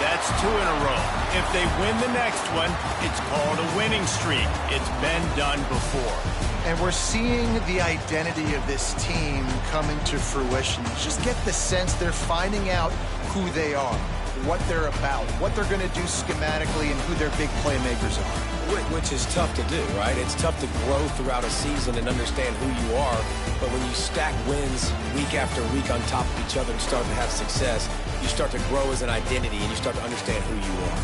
That's 2 in a row. If they win the next one, it's called a winning streak. It's been done before. And we're seeing the identity of this team coming to fruition. Just get the sense they're finding out who they are, what they're about, what they're going to do schematically, and who their big playmakers are. Which is tough to do, right? It's tough to grow throughout a season and understand who you are. But when you stack wins week after week on top of each other and start to have success, you start to grow as an identity and you start to understand who you are.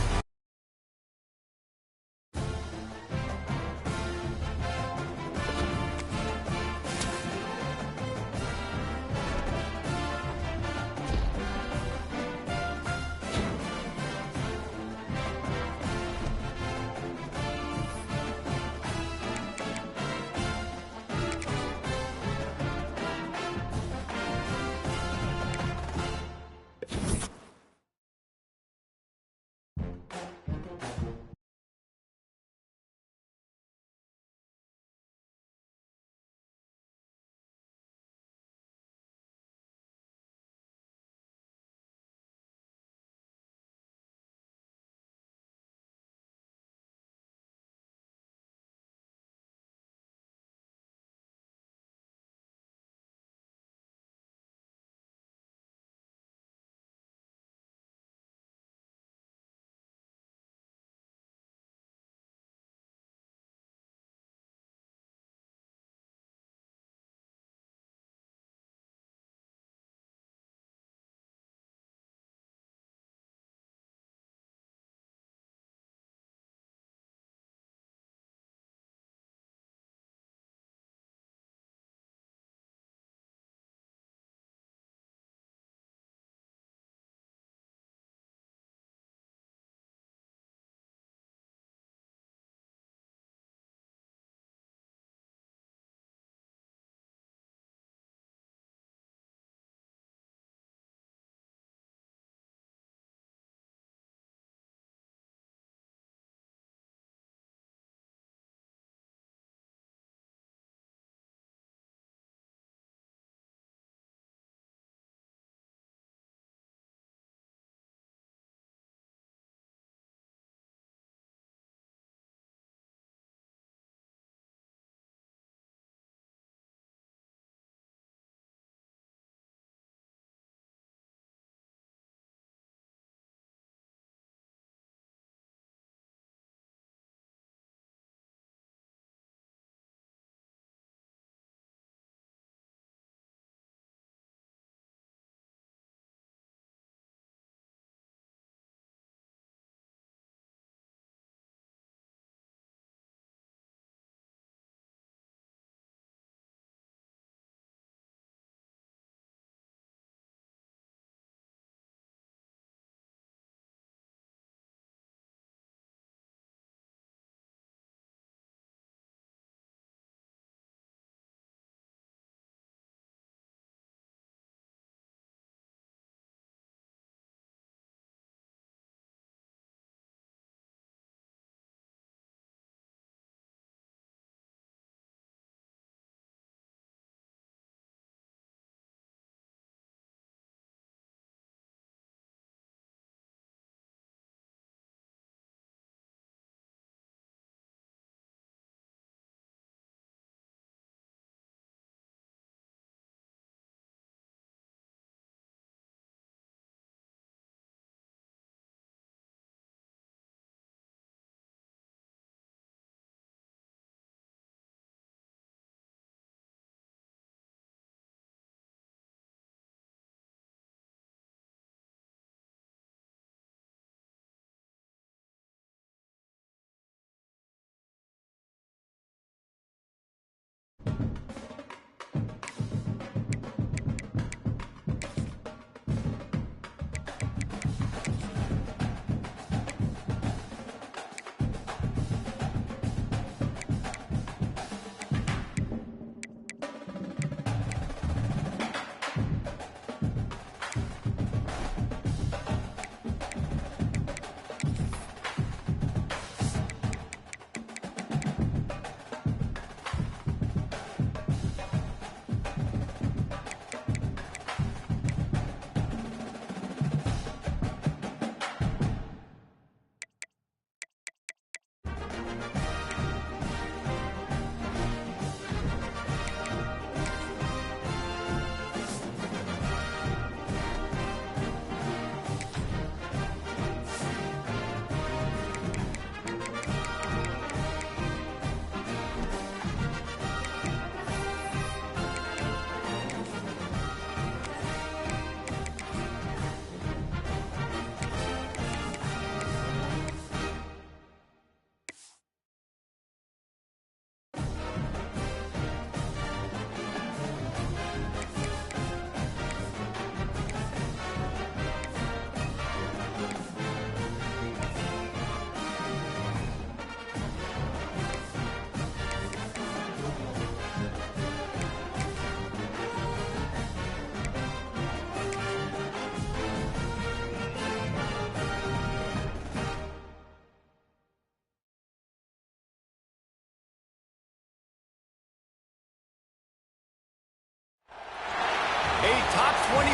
top 25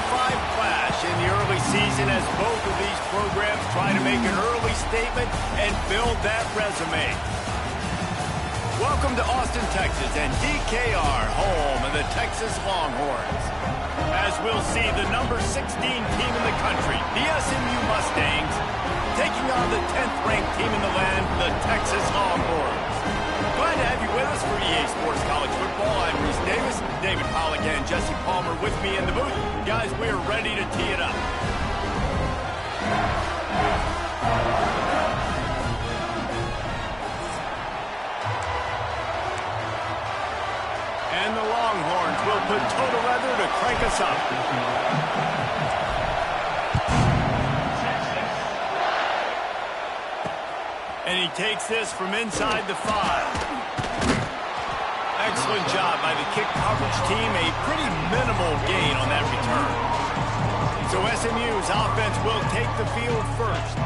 clash in the early season as both of these programs try to make an early statement and build that resume. Welcome to Austin, Texas, and DKR, home of the Texas Longhorns. As we'll see the number 16 team in the country, the SMU Mustangs, taking on the 10th-ranked team in the land, the Texas Longhorns. Glad to have you with us for EA Sports College Football. I'm Reese Davis, David Pollack, and Jesse Palmer with me in the booth. Guys, we're ready to tee it up. And the Longhorns will put total leather to crank us up. And he takes this from inside the 5. Excellent job by the kick coverage team. A pretty minimal gain on that return. So SMU's offense will take the field first.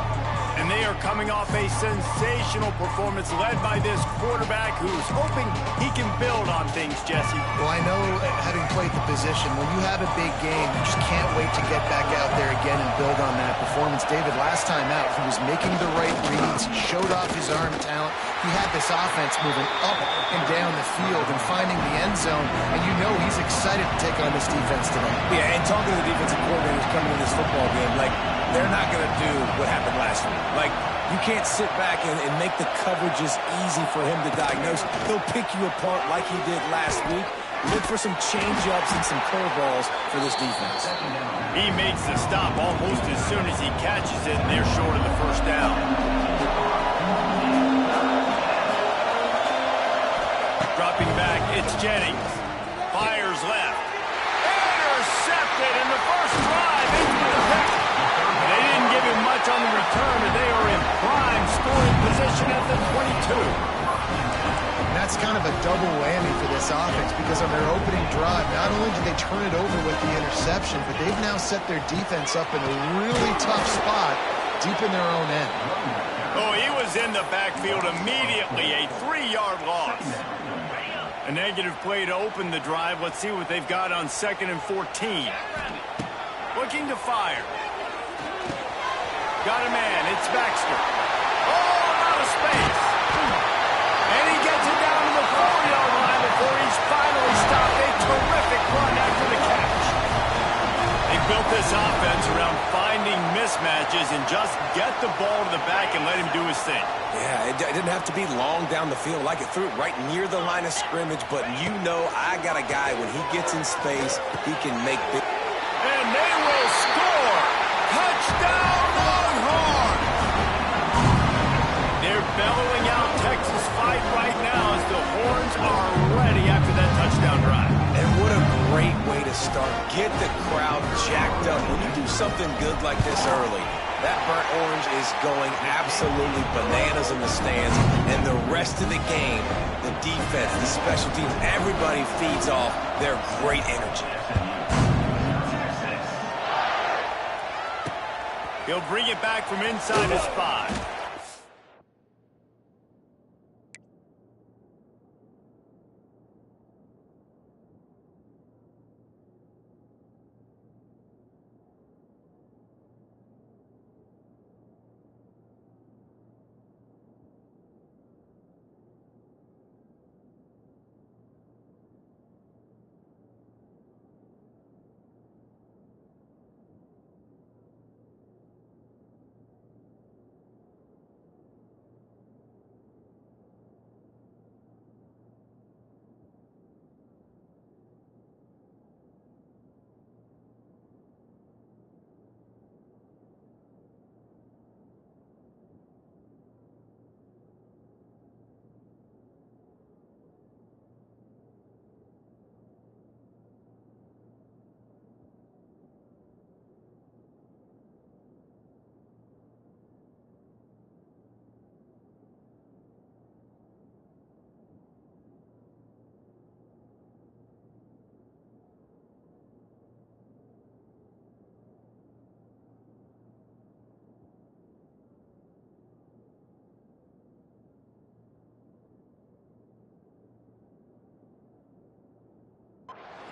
And they are coming off a sensational performance led by this quarterback who's hoping he can build on things, Jesse. Well, I know, having played the position, when you have a big game, you just can't wait to get back out there again and build on that performance. David, last time out, he was making the right reads. He showed off his arm talent. He had this offense moving up and down the field and finding the end zone. And you know he's excited to take on this defense today. Yeah, and talking to the defensive coordinators coming in this football game, like, they're not going to do what happened last week. Like, you can't sit back and make the coverages easy for him to diagnose. He'll pick you apart like he did last week. Look for some change-ups and some curveballs for this defense. He makes the stop almost as soon as he catches it, and they're short of the first down. Dropping back, it's Jennings. Fires left. Intercepted in the first drive into the pick. They didn't give him much on the return, and they are in prime scoring position at the 22. And that's kind of a double whammy for this offense because on their opening drive, not only did they turn it over with the interception, but they've now set their defense up in a really tough spot deep in their own end. Oh, he was in the backfield immediately, a 3-yard loss. A negative play to open the drive. Let's see what they've got on 2nd and 14. Looking to fire. Got a man. It's Baxter. Oh, out of space. And he gets it down to the 4-yard line before he's finally stopped. A terrific run after the catch. They built this offense around finding mismatches and just get the ball to the back and let him do his thing. Yeah, it didn't have to be long down the field. Like, it threw it right near the line of scrimmage, but you know I got a guy, when he gets in space, he can make big... And they will score! Touchdown, Longhorns! They're bellowing out Texas fight right now as the Horns are ready after that touchdown drive. And what a great way to start. Get the crowd jacked up. When you do something good like this early, that burnt orange is going absolutely bananas in the stands. And the rest of the game, the defense, the special teams, everybody feeds off their great energy. He'll bring it back from inside his 5.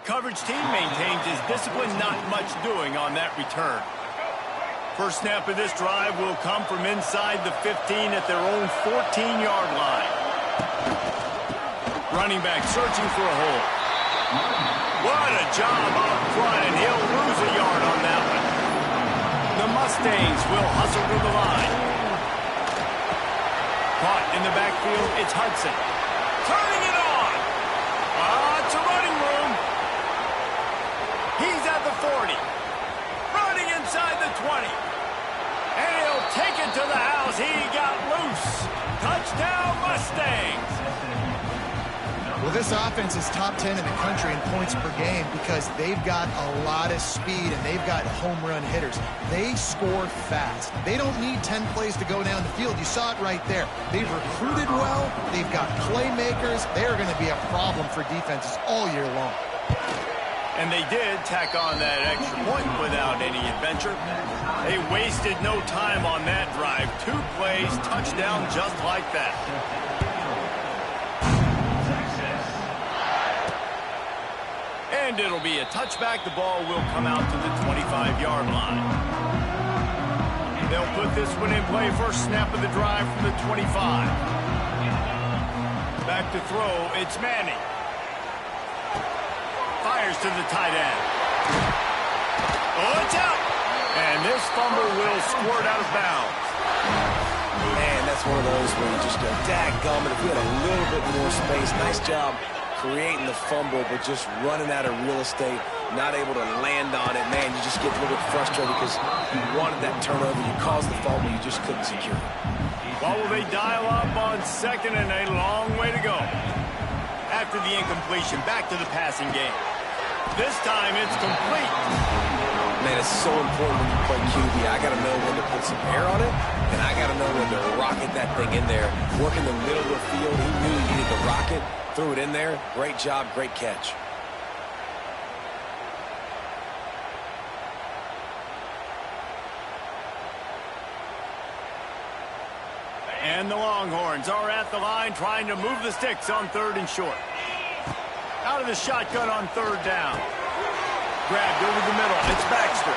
coverage team maintains his discipline, not much doing on that return. First snap of this drive will come from inside the 15 at their own 14-yard line. Running back searching for a hole. What a job up front, and he'll lose a yard on that one. The Mustangs will hustle to the line. Caught in the backfield, it's Hudson. Turning it on. It's a running room. He's at the 40. Running inside the 20. And he'll take it to the house. He got loose. Touchdown, Mustangs. Well, this offense is top 10 in the country in points per game because they've got a lot of speed and they've got home run hitters. They score fast. They don't need 10 plays to go down the field. You saw it right there. They've recruited well. They've got playmakers. They're going to be a problem for defenses all year long. And they did tack on that extra point without any adventure. They wasted no time on that drive. 2 plays, touchdown just like that. And it'll be a touchback. The ball will come out to the 25-yard line. They'll put this one in play. First snap of the drive from the 25. Back to throw. It's Manning. Fires to the tight end. Oh, it's out. And this fumble will squirt out of bounds. Man, that's one of those where you just go, dadgummit, if we had a little bit more space. Nice job creating the fumble, but just running out of real estate, not able to land on it. Man, you just get a little bit frustrated because you wanted that turnover. You caused the fumble, you just couldn't secure it. Well, will they dial up on second and a long way to go? After the incompletion, back to the passing game. This time it's complete. Man, it's so important when you play QB. I got to know when to put some air on it, and I got to know when to rocket that thing in there. Work in the middle of the field. He knew he needed to rocket. Threw it in there. Great job, great catch. And the Longhorns are at the line trying to move the sticks on 3rd and short. Out of the shotgun on 3rd down. Grabbed over the middle. It's Baxter.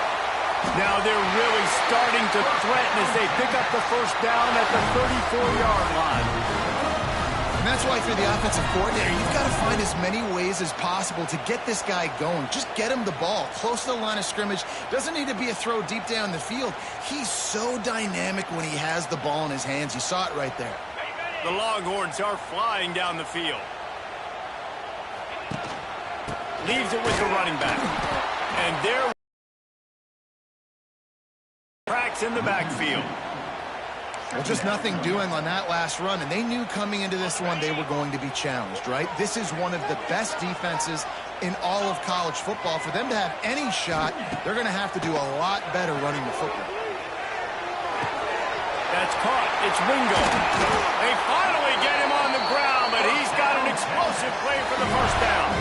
Now they're really starting to threaten as they pick up the first down at the 34-yard line. And that's why, if you're the offensive coordinator, you've got to find as many ways as possible to get this guy going. Just get him the ball close to the line of scrimmage. Doesn't need to be a throw deep down the field. He's so dynamic when he has the ball in his hands. You saw it right there. The Longhorns are flying down the field. Leaves it with the running back. And there cracks in the backfield. Well, just nothing doing on that last run, and they knew coming into this one they were going to be challenged, right? This is one of the best defenses in all of college football. For them to have any shot, they're going to have to do a lot better running the football. That's caught. It's Ringo. They finally get him on the ground, but he's got an explosive play for the first down.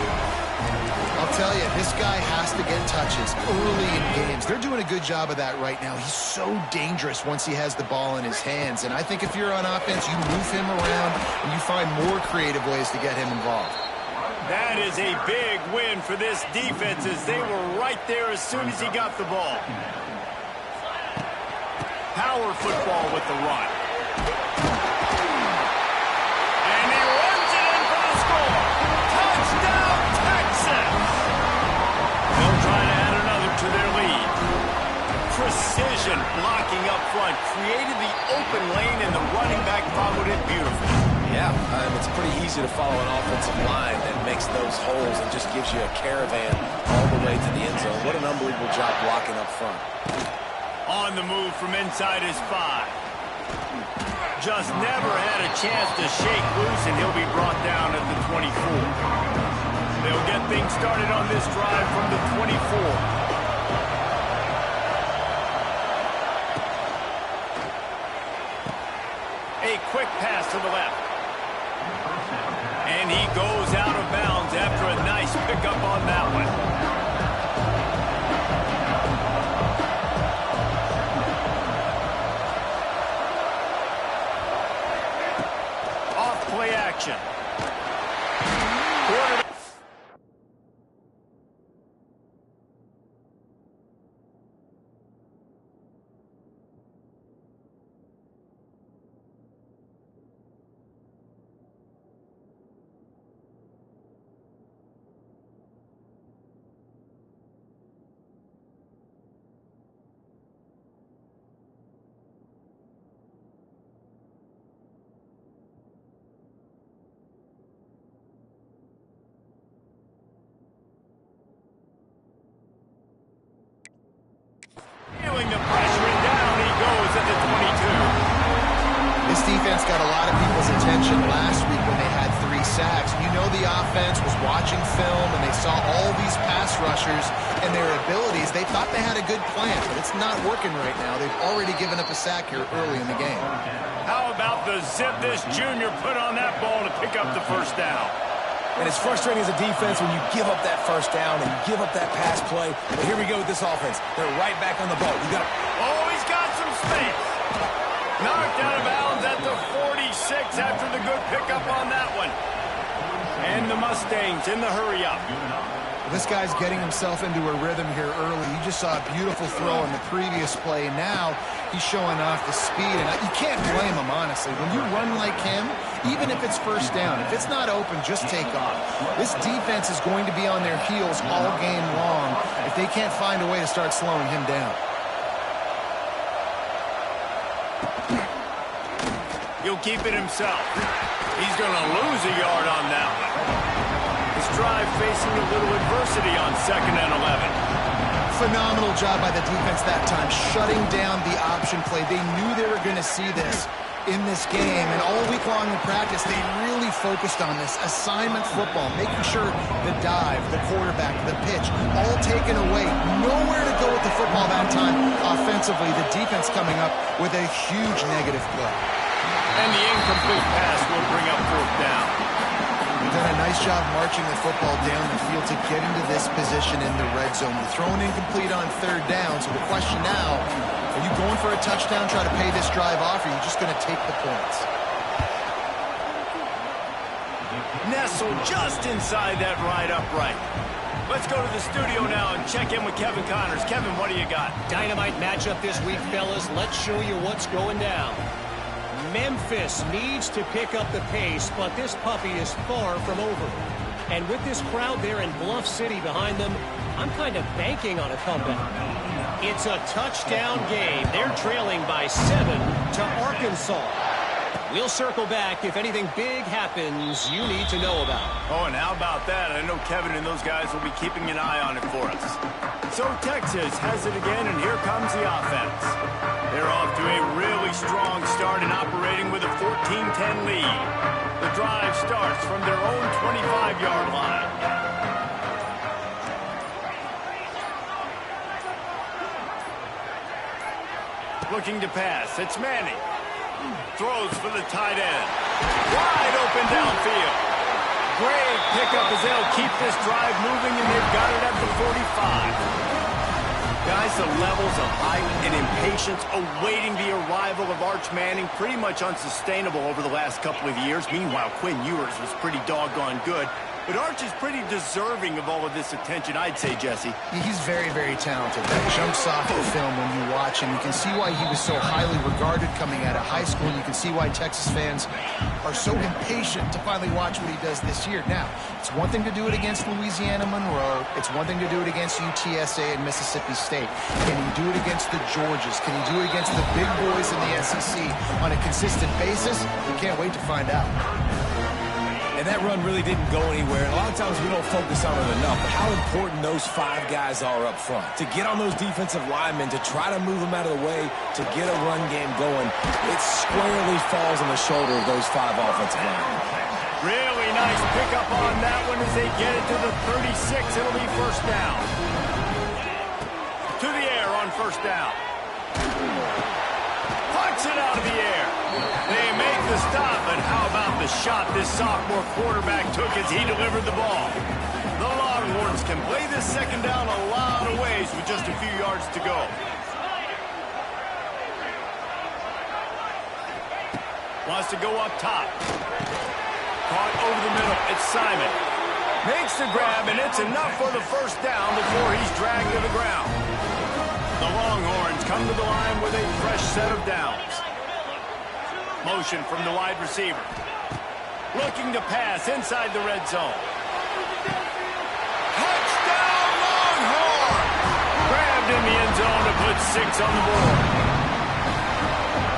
I'll tell you, this guy has to get touches early in games. They're doing a good job of that right now. He's so dangerous once he has the ball in his hands. And I think if you're on offense, you move him around and you find more creative ways to get him involved. That is a big win for this defense as they were right there as soon as he got the ball. Power football with the run. And he runs it in for the score. Touchdown, Texas! They'll try to add another to their lead. Precision blocking up front created the open lane, and the running back followed it beautifully. Yeah, it's pretty easy to follow an offensive line that makes those holes and just gives you a caravan all the way to the end zone. What an unbelievable job blocking up front. On the move from inside his 5. Just never had a chance to shake loose, and he'll be brought down at the 24. They'll get things started on this drive from the 24. A quick pass to the left. And he goes out of bounds after a nice pickup on that one. Off play action. defense got a lot of people's attention last week when they had 3 sacks. You know the offense was watching film, and they saw all these pass rushers and their abilities. They thought they had a good plan, but it's not working right now. They've already given up a sack here early in the game. How about the zip this junior put on that ball to pick up the first down? And it's frustrating as a defense when you give up that first down and you give up that pass play. But here we go with this offense. They're right back on the ball. You got to... Oh, he's got some space. Knocked out of bounds at the 46 after the good pickup on that one. And the Mustangs in the hurry-up. This guy's getting himself into a rhythm here early. You just saw a beautiful throw in the previous play. Now he's showing off the speed, and you can't blame him, honestly. When you run like him, even if it's first down, if it's not open, just take off. This defense is going to be on their heels all game long if they can't find a way to start slowing him down. He'll keep it himself. He's going to lose a yard on that one. This drive facing a little adversity on 2nd and 11. Phenomenal job by the defense that time, shutting down the option play. They knew they were going to see this in this game, and all week long in practice, they really focused on this assignment football, making sure the dive, the quarterback, the pitch, all taken away. Nowhere to go with the football that time offensively. The defense coming up with a huge negative play. And the incomplete pass will bring up 4th down. They've done a nice job marching the football down the field to get into this position in the red zone. They're throwing incomplete on 3rd down, so the question now, are you going for a touchdown, try to pay this drive off, or are you just going to take the points? Nestled just inside that right upright. Let's go to the studio now and check in with Kevin Connors. Kevin, what do you got? Dynamite matchup this week, fellas. Let's show you what's going down. Memphis needs to pick up the pace, but this puppy is far from over. And with this crowd there in Bluff City behind them, I'm kind of banking on a comeback. It's a touchdown game. They're trailing by 7 to Arkansas. We'll circle back if anything big happens you need to know about. Oh, and how about that? I know Kevin and those guys will be keeping an eye on it for us. So Texas has it again, and here comes the offense. They're off to a really strong start and operating with a 14-10 lead. The drive starts from their own 25-yard line. Looking to pass. It's Manning. Throws for the tight end. Wide open downfield. Great pickup as they'll keep this drive moving, and they've got it at the 45. Guys, the levels of hype and impatience awaiting the arrival of Arch Manning pretty much unsustainable over the last couple of years. Meanwhile, Quinn Ewers was pretty doggone good. But Arch is pretty deserving of all of this attention, I'd say, Jesse. He's very, very talented. That jumps off the film when you watch him. You can see why he was so highly regarded coming out of high school. You can see why Texas fans are so impatient to finally watch what he does this year. Now, it's one thing to do it against Louisiana Monroe. It's one thing to do it against UTSA and Mississippi State. Can he do it against the Georgias? Can he do it against the big boys in the SEC on a consistent basis? We can't wait to find out. And that run really didn't go anywhere. And a lot of times we don't focus on it enough. But how important those 5 guys are up front. To get on those defensive linemen, to try to move them out of the way, to get a run game going, it squarely falls on the shoulder of those 5 offensive linemen. Really nice pickup on that one as they get it to the 36. It'll be 1st down. To the air on 1st down. Punts it out of the air. They make the stop, but how about the shot this sophomore quarterback took as he delivered the ball? The Longhorns can play this 2nd down a lot of ways with just a few yards to go. Wants to go up top. Caught over the middle. It's Simon. Makes the grab, and it's enough for the 1st down before he's dragged to the ground. The Longhorns come to the line with a fresh set of downs. Motion from the wide receiver. Looking to pass inside the red zone. Touchdown Longhorns! Grabbed in the end zone to put 6 on the board.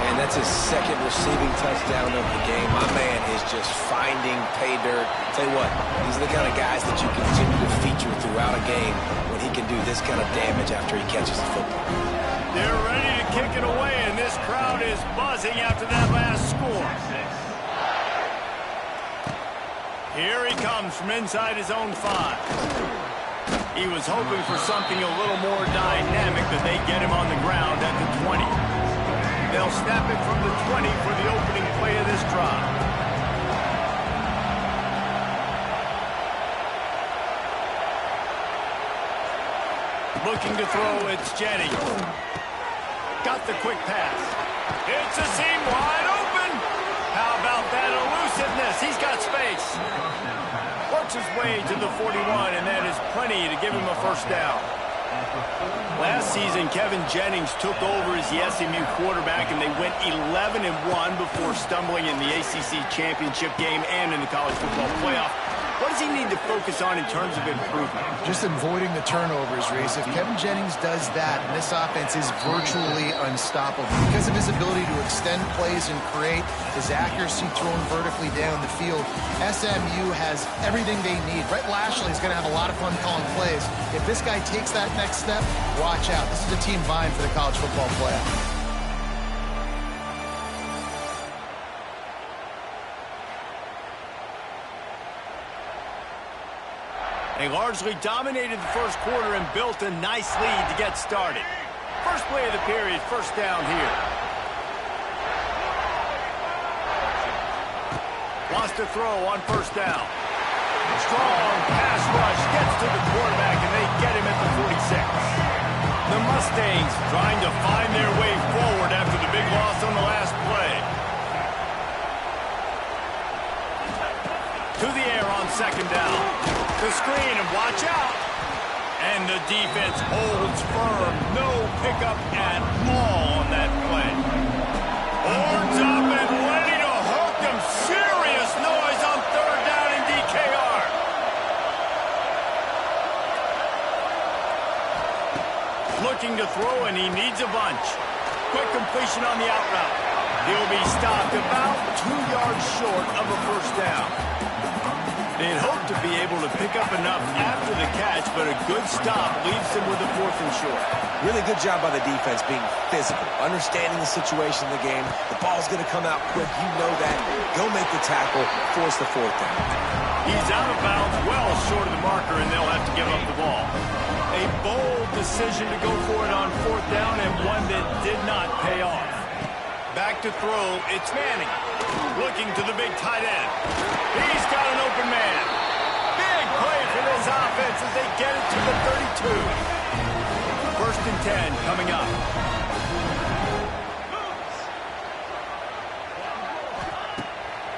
And that's his 2nd receiving touchdown of the game. My man is just finding pay dirt. Tell you what, these are the kind of guys that you continue to feature throughout a game when he can do this kind of damage after he catches the football. They're ready to kick it away, and this crowd is buzzing after that last score. Here he comes from inside his own 5. He was hoping for something a little more dynamic, that they get him on the ground at the 20. They'll snap it from the 20 for the opening play of this drive. Looking to throw, it's Jennings. Got the quick pass. It's a seam wide open. How about that elusiveness? He's got space. Works his way to the 41, and that is plenty to give him a first down. Last season, Kevin Jennings took over as the SMU quarterback, and they went 11-1 before stumbling in the ACC championship game and in the college football playoff. What does he need to focus on in terms of improvement? Just avoiding the turnovers, Reese. If Kevin Jennings does that, this offense is virtually unstoppable. Because of his ability to extend plays and create, his accuracy thrown vertically down the field, SMU has everything they need. Brett Lashley is going to have a lot of fun calling plays. If this guy takes that next step, watch out. This is a team vying for the college football playoff. They largely dominated the first quarter and built a nice lead to get started. First play of the period, first down here. Wants to throw on first down. Strong pass rush gets to the quarterback, and they get him at the 46. The Mustangs trying to find their way forward after the big loss on the last play. To the air on second down. The screen, and watch out. And the defense holds firm. No pickup at all on that play. Horns up and ready to hook them. Serious noise on third down in DKR. Looking to throw, and he needs a bunch. Quick completion on the out route. He'll be stopped about 2 yards short of a first down. They'd hoped to be able to pick up enough after the catch, but a good stop leaves them with a 4th and short. Really good job by the defense being physical, understanding the situation in the game. The ball's going to come out quick. You know that. Go make the tackle, force the 4th down. He's out of bounds, well short of the marker, and they'll have to give up the ball. A bold decision to go for it on 4th down, and one that did not pay off. Back to throw, it's Manning. Looking to the big tight end. He's got an open man. Big play for this offense as they get it to the 32. 1st and 10 coming up.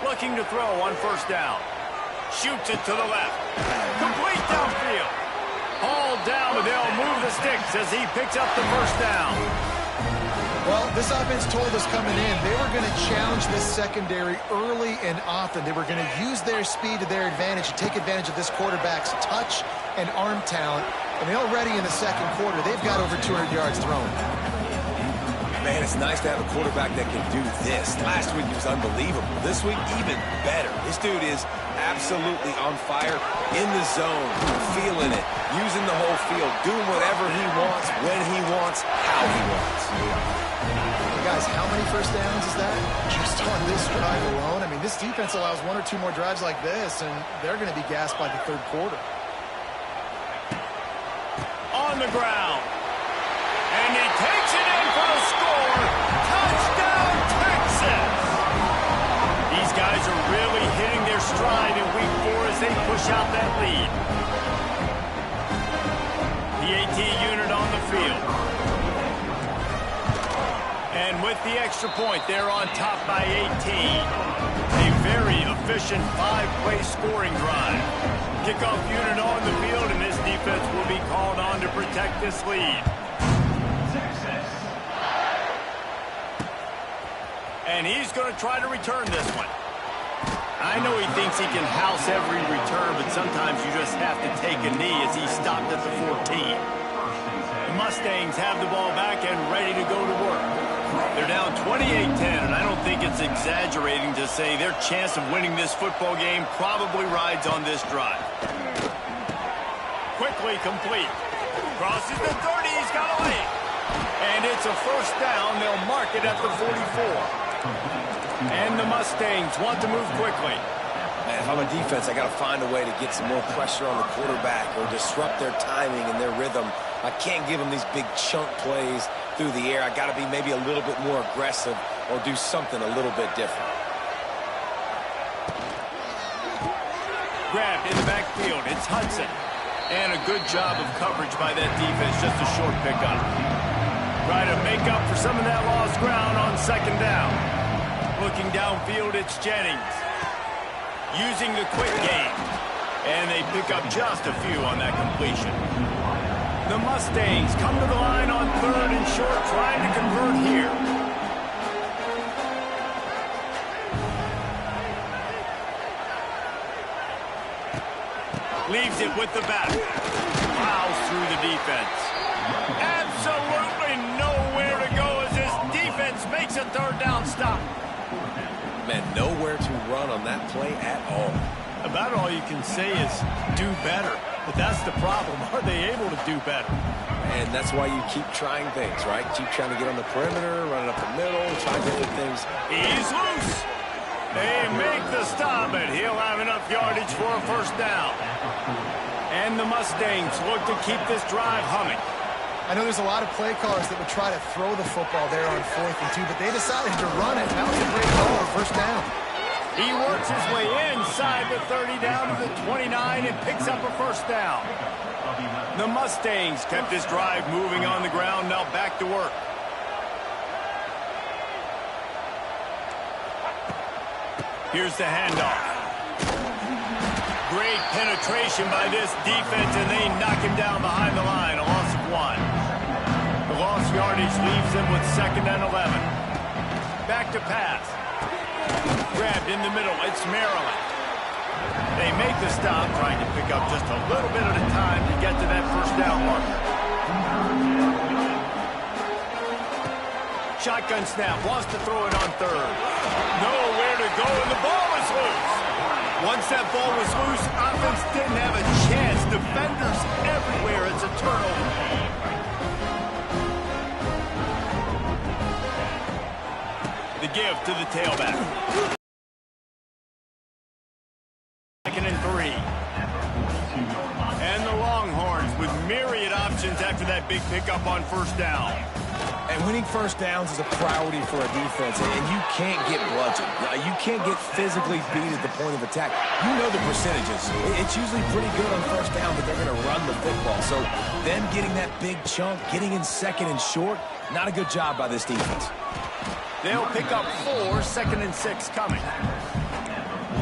Looking to throw on first down. Shoots it to the left. Complete downfield. Hauled down, but they'll move the sticks as he picks up the first down. Well, this offense told us coming in they were going to challenge this secondary early and often. They were going to use their speed to their advantage and take advantage of this quarterback's touch and arm talent. And already in the second quarter, they've got over 200 yards thrown. Man, it's nice to have a quarterback that can do this. Last week he was unbelievable. This week, even better. This dude is absolutely on fire, in the zone, feeling it, using the whole field, doing whatever he wants, when he wants, how he wants. Guys, how many first downs is that? Just on this drive alone? I mean, this defense allows 1 or 2 more drives like this, and they're going to be gassed by the third quarter. On the ground. And he takes it in for the score. Touchdown, Texas! These guys are really hitting their stride in week 4 as they push out that lead. The AT unit on the field. And with the extra point, they're on top by 18. A very efficient 5-play scoring drive. Kickoff unit on the field, and this defense will be called on to protect this lead. And he's going to try to return this one. I know he thinks he can house every return, but sometimes you just have to take a knee as he stopped at the 14. The Mustangs have the ball back and ready to go to work. They're down 28-10, and I don't think it's exaggerating to say their chance of winning this football game probably rides on this drive. Quickly complete. Crosses the 30, he's got away. And it's a first down. They'll mark it at the 44. And the Mustangs want to move quickly. Man, if I'm a defense, I got to find a way to get some more pressure on the quarterback or disrupt their timing and their rhythm. I can't give them these big chunk plays through the air. I got to be maybe a little bit more aggressive or do something a little bit different. Grabbed in the backfield. It's Hudson. And a good job of coverage by that defense. Just a short pickup. Try to make up for some of that lost ground on second down. Looking downfield, it's Jennings. Using the quick game. And they pick up just a few on that completion. The Mustangs come to the line on third and short, trying to convert here. Leaves it with the back. Plows through the defense. Absolutely nowhere to go as this defense makes a third down stop. Man, nowhere to run on that play at all. About all you can say is do better. But that's the problem. Are they able to do better? And that's why you keep trying things, right? Keep trying to get on the perimeter, running up the middle, try different things. He's loose. They make the stop, but he'll have enough yardage for a first down. And the Mustangs look to keep this drive humming. I know there's a lot of play callers that would try to throw the football there on 4th and 2, but they decided to run it. That was a great call on first down. He works his way inside the 30 down to the 29 and picks up a first down. The Mustangs kept this drive moving on the ground, now back to work. Here's the handoff. Great penetration by this defense, and they knock him down behind the line. A loss of 1. The lost yardage leaves them with 2nd and 11. Back to pass. Grabbed in the middle. It's Maryland. They make the stop, trying to pick up just a little bit at a time to get to that first down marker. Shotgun snap. Wants to throw it on third. Nowhere to go, and the ball is loose. Once that ball was loose, offense didn't have a chance. Defenders everywhere. It's a turnover. The give to the tailback. 2nd and 3. And the Longhorns with myriad options after that big pickup on first down. And winning first downs is a priority for a defense, and you can't get bludgeoned. You can't get physically beat at the point of attack. You know the percentages. It's usually pretty good on first down, but they're going to run the football. So them getting that big chunk, getting in 2nd and short, not a good job by this defense. They'll pick up 4, 2nd and 6 coming.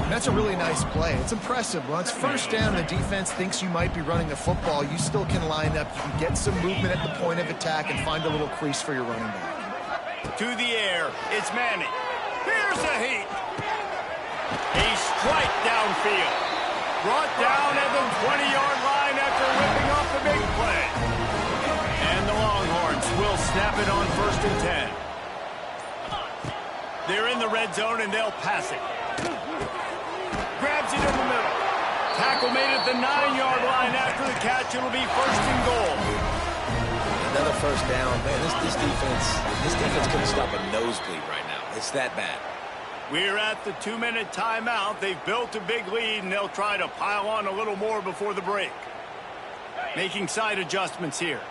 That's a really nice play. It's impressive. Once first down, the defense thinks you might be running the football. You still can line up. You can get some movement at the point of attack and find a little crease for your running back. To the air, it's Manning. Here's the heat. A strike downfield. Brought down at the 20-yard line after ripping off the big play. And the Longhorns will snap it on 1st and 10. They're in the red zone, and they'll pass it. Grabs it in the middle. Tackle made at the 9-yard line after the catch. It'll be 1st and goal. Another first down. Man, this defense couldn't stop a nosebleed right now. It's that bad. We're at the 2-minute timeout. They've built a big lead, and they'll try to pile on a little more before the break. Making side adjustments here.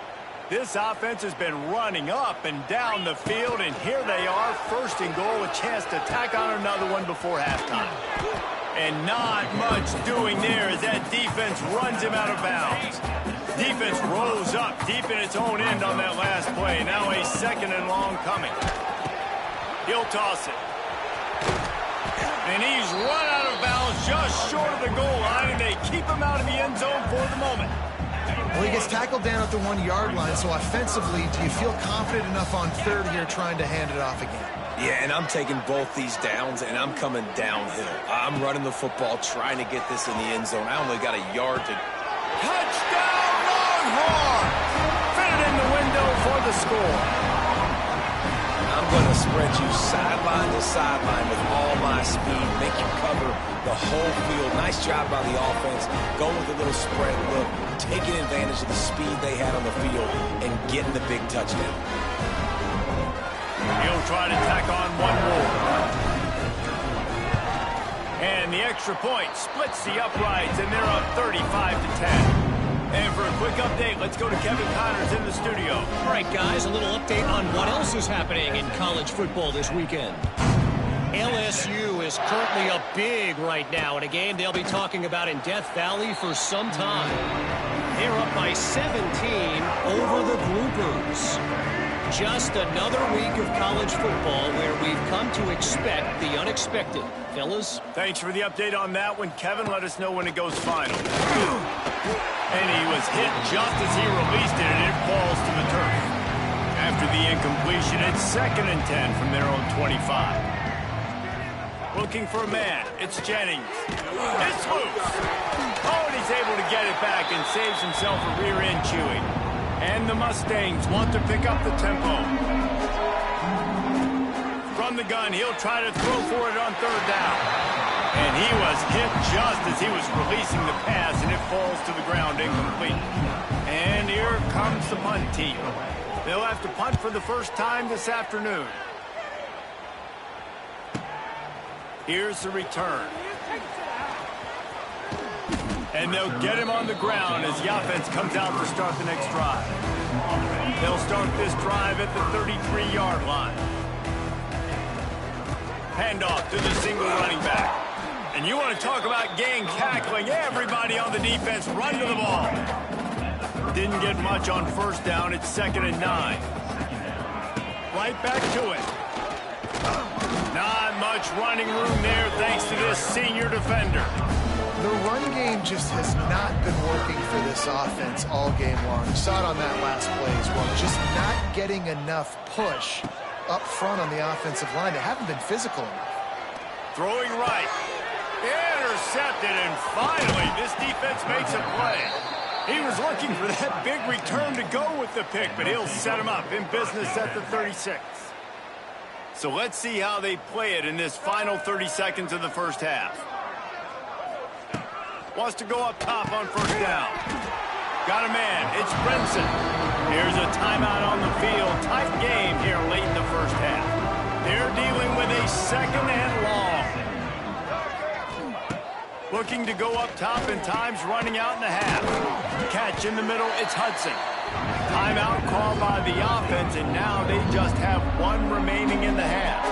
This offense has been running up and down the field, and here they are, 1st and goal, a chance to tack on another one before halftime. And not much doing there as that defense runs him out of bounds. Defense rolls up deep in its own end on that last play. Now a 2nd and long coming. He'll toss it. And he's run out of bounds just short of the goal line, and they keep him out of the end zone for the moment. Well, he gets tackled down at the 1-yard line, so offensively, do you feel confident enough on third here trying to hand it off again? Yeah, and I'm taking both these downs, and I'm coming downhill. I'm running the football, trying to get this in the end zone. I only got a yard to... Touchdown, Longhorn! Fit it in the window for the score. I'm going to spread you sideline to sideline with all my speed, make you cover the whole field. Nice job by the offense, going with a little spread look, taking advantage of the speed they had on the field and getting the big touchdown. He'll try to tack on one more. And the extra point splits the uprights, and they're up 35-10. And for a quick update, let's go to Kevin Connors in the studio. All right, guys, a little update on what else is happening in college football this weekend. LSU is currently up big right now in a game they'll be talking about in Death Valley for some time. They're up by 17 over the Groupers. Just another week of college football where we've come to expect the unexpected. Fellas? Thanks for the update on that one, Kevin. Let us know when it goes final. And he was hit just as he released it, and it falls to the turf. After the incompletion, it's 2nd and 10 from their own 25. Looking for a man. It's Jennings. It's loose. Oh, and he's able to get it back and saves himself a rear end chewing. And the Mustangs want to pick up the tempo. From the gun, he'll try to throw for it on 3rd down. And he was hit just as he was releasing the pass, and it falls to the ground incomplete. And here comes the punt team. They'll have to punt for the first time this afternoon. Here's the return. And they'll get him on the ground as the offense comes out to start the next drive. They'll start this drive at the 33-yard line. Handoff to the single running back. And you want to talk about gang cackling. Everybody on the defense run to the ball. Didn't get much on 1st down. It's 2nd and 9. Right back to it. Not much running room there thanks to this senior defender. The run game just has not been working for this offense all game long. You saw it on that last play as well. Just not getting enough push up front on the offensive line. They haven't been physical enough. Throwing right. Intercepted, and finally this defense makes a play. He was looking for that big return to go with the pick, but he'll set him up in business at the 36. So let's see how they play it in this final 30 seconds of the first half. Wants to go up top on 1st down. Got a man. It's Brinson. Here's a timeout on the field. Tight game here late in the first half. They're dealing with a 2nd and long. Looking to go up top, and time's running out in the half. Catch in the middle. It's Hudson. Timeout called by the offense, and now they just have 1 remaining in the half.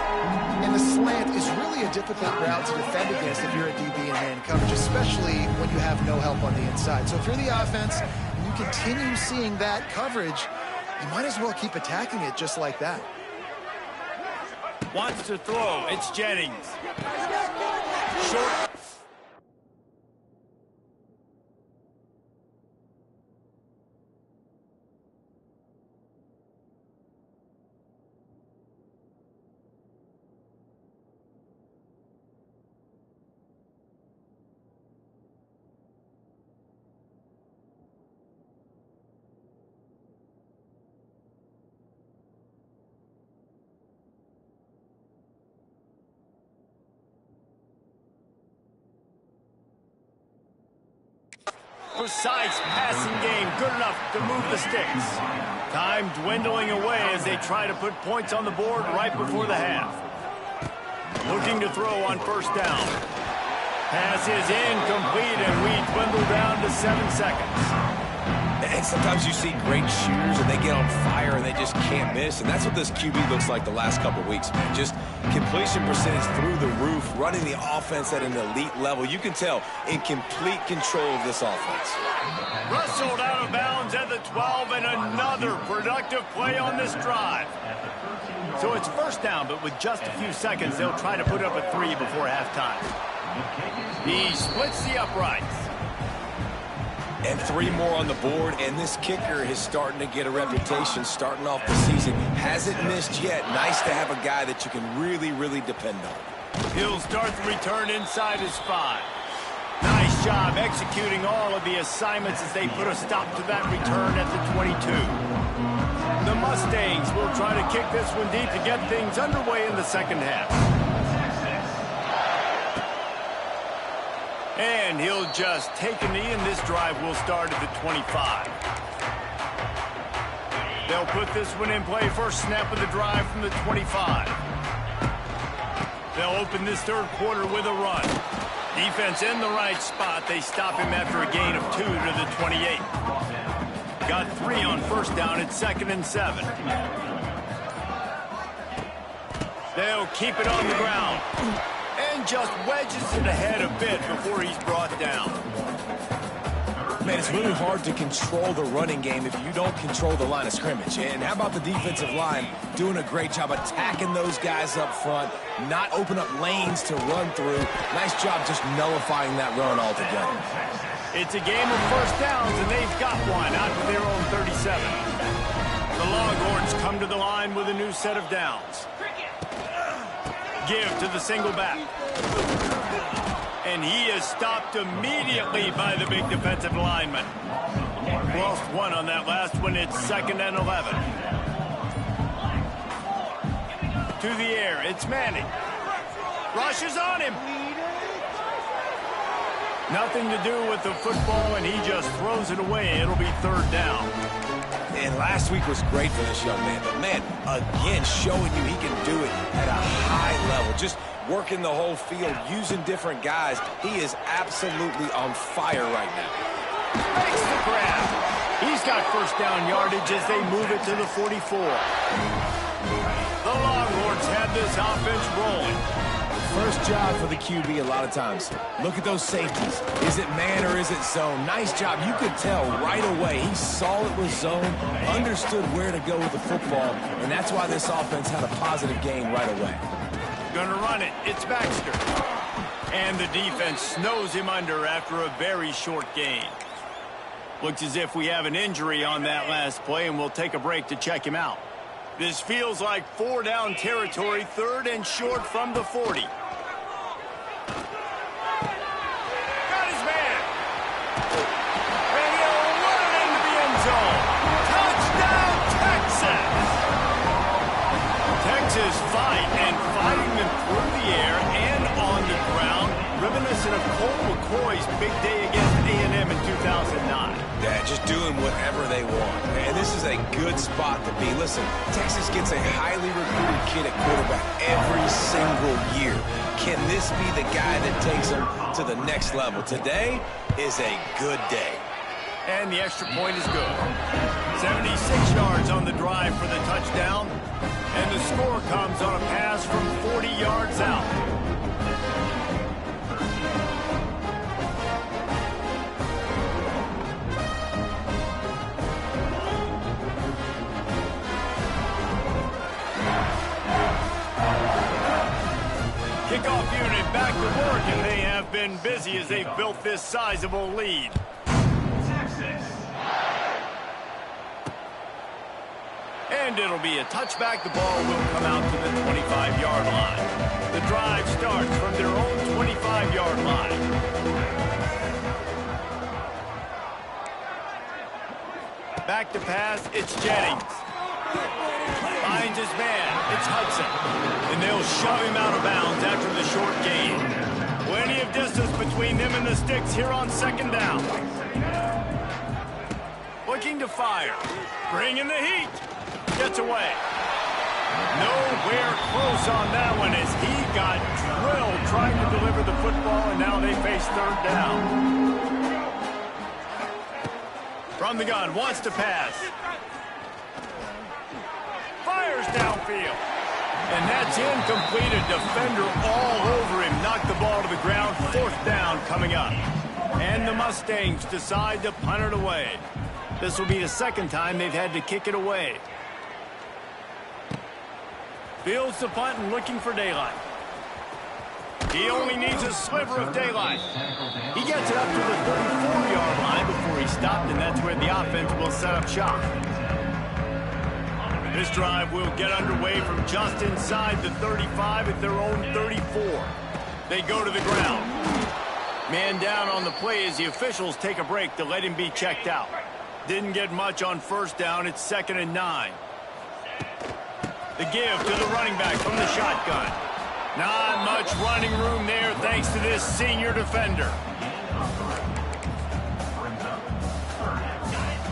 And the slant is really a difficult route to defend against if you're a DB in man coverage, especially when you have no help on the inside. So if you're the offense and you continue seeing that coverage, you might as well keep attacking it just like that. Wants to throw. It's Jennings. Short. Precise passing game, good enough to move the sticks. Time dwindling away as they try to put points on the board right before the half. Looking to throw on 1st down. Pass is incomplete, and we dwindle down to 7 seconds. And sometimes you see great shooters and they get on fire and they just can't miss. And that's what this QB looks like the last couple weeks, man. Just completion percentage through the roof, running the offense at an elite level. You can tell in complete control of this offense. Wrestled out of bounds at the 12, and another productive play on this drive. So it's 1st down, but with just a few seconds, they'll try to put up a 3 before halftime. He splits the uprights. And 3 more on the board, and this kicker is starting to get a reputation starting off the season. Hasn't missed yet. Nice to have a guy that you can really, really depend on. He'll start the return inside his 5. Nice job executing all of the assignments as they put a stop to that return at the 22. The Mustangs will try to kick this one deep to get things underway in the second half. And he'll just take a knee, and this drive will start at the 25. They'll put this one in play. First snap of the drive from the 25. They'll open this third quarter with a run. Defense in the right spot. They stop him after a gain of 2 to the 28. Got 3 on first down at 2nd and 7. They'll keep it on the ground. And just wedges it ahead a bit before he's brought down. Man, it's really hard to control the running game if you don't control the line of scrimmage. And how about the defensive line doing a great job attacking those guys up front, not open up lanes to run through. Nice job just nullifying that run altogether. It's a game of first downs, and they've got one out to their own 37. The Longhorns come to the line with a new set of downs. Give to the single back. And he is stopped immediately by the big defensive lineman. Lost 1 on that last one. It's 2nd and 11. To the air. It's Manning. Rushes on him. Nothing to do with the football, and he just throws it away. It'll be 3rd down. And last week was great for this young man. But, man, again, showing you he can do it at a high level. Just working the whole field, using different guys. He is absolutely on fire right now. Makes the grab. He's got first down yardage as they move it to the 44. The Longhorns have this offense rolling. First job for the QB a lot of times. Look at those safeties. Is it man or is it zone? Nice job. You could tell right away. He saw it was zone, understood where to go with the football, and that's why this offense had a positive gain right away. Gonna run it. It's Baxter. And the defense snows him under after a very short gain. Looks as if we have an injury on that last play, and we'll take a break to check him out. This feels like 4-down territory, 3rd and short from the 40. Got his man. And he'll run it into the end zone. Touchdown, Texas! Texas fighting them through the air and on the ground, reminiscent of Colt McCoy's big day against A&M in 2009. Yeah, just doing whatever they want. And this is a good spot to be. Listen, Texas gets a highly recruited kid at quarterback every single year. Can this be the guy that takes them to the next level? Today is a good day. And the extra point is good. 76 yards on the drive for the touchdown. And the score comes on a pass from 40 yards out. Kickoff unit back to work, and they have been busy as they've built this sizable lead. And it'll be a touchback. The ball will come out to the 25-yard line. The drive starts from their own 25-yard line. Back to pass, it's Jennings. Finds his man, it's Hudson. And they'll shove him out of bounds after the short gain. Plenty of distance between them and the sticks here on 2nd down. Looking to fire. Bringing the heat. Gets away. Nowhere close on that one as he got drilled trying to deliver the football, and now they face 3rd down. From the gun, wants to pass. Fires downfield. And that's incomplete. A defender all over him. Knocked the ball to the ground. 4th down coming up. And the Mustangs decide to punt it away. This will be the 2nd time they've had to kick it away. Fields the punt and looking for daylight. He only needs a sliver of daylight. He gets it up to the 34-yard line before he stopped, and that's where the offense will set up shop. This drive will get underway from just inside the 35 at their own 34. They go to the ground. Man down on the play as the officials take a break to let him be checked out. Didn't get much on first down. It's 2nd and 9. The give to the running back from the shotgun. Not much running room there thanks to this senior defender.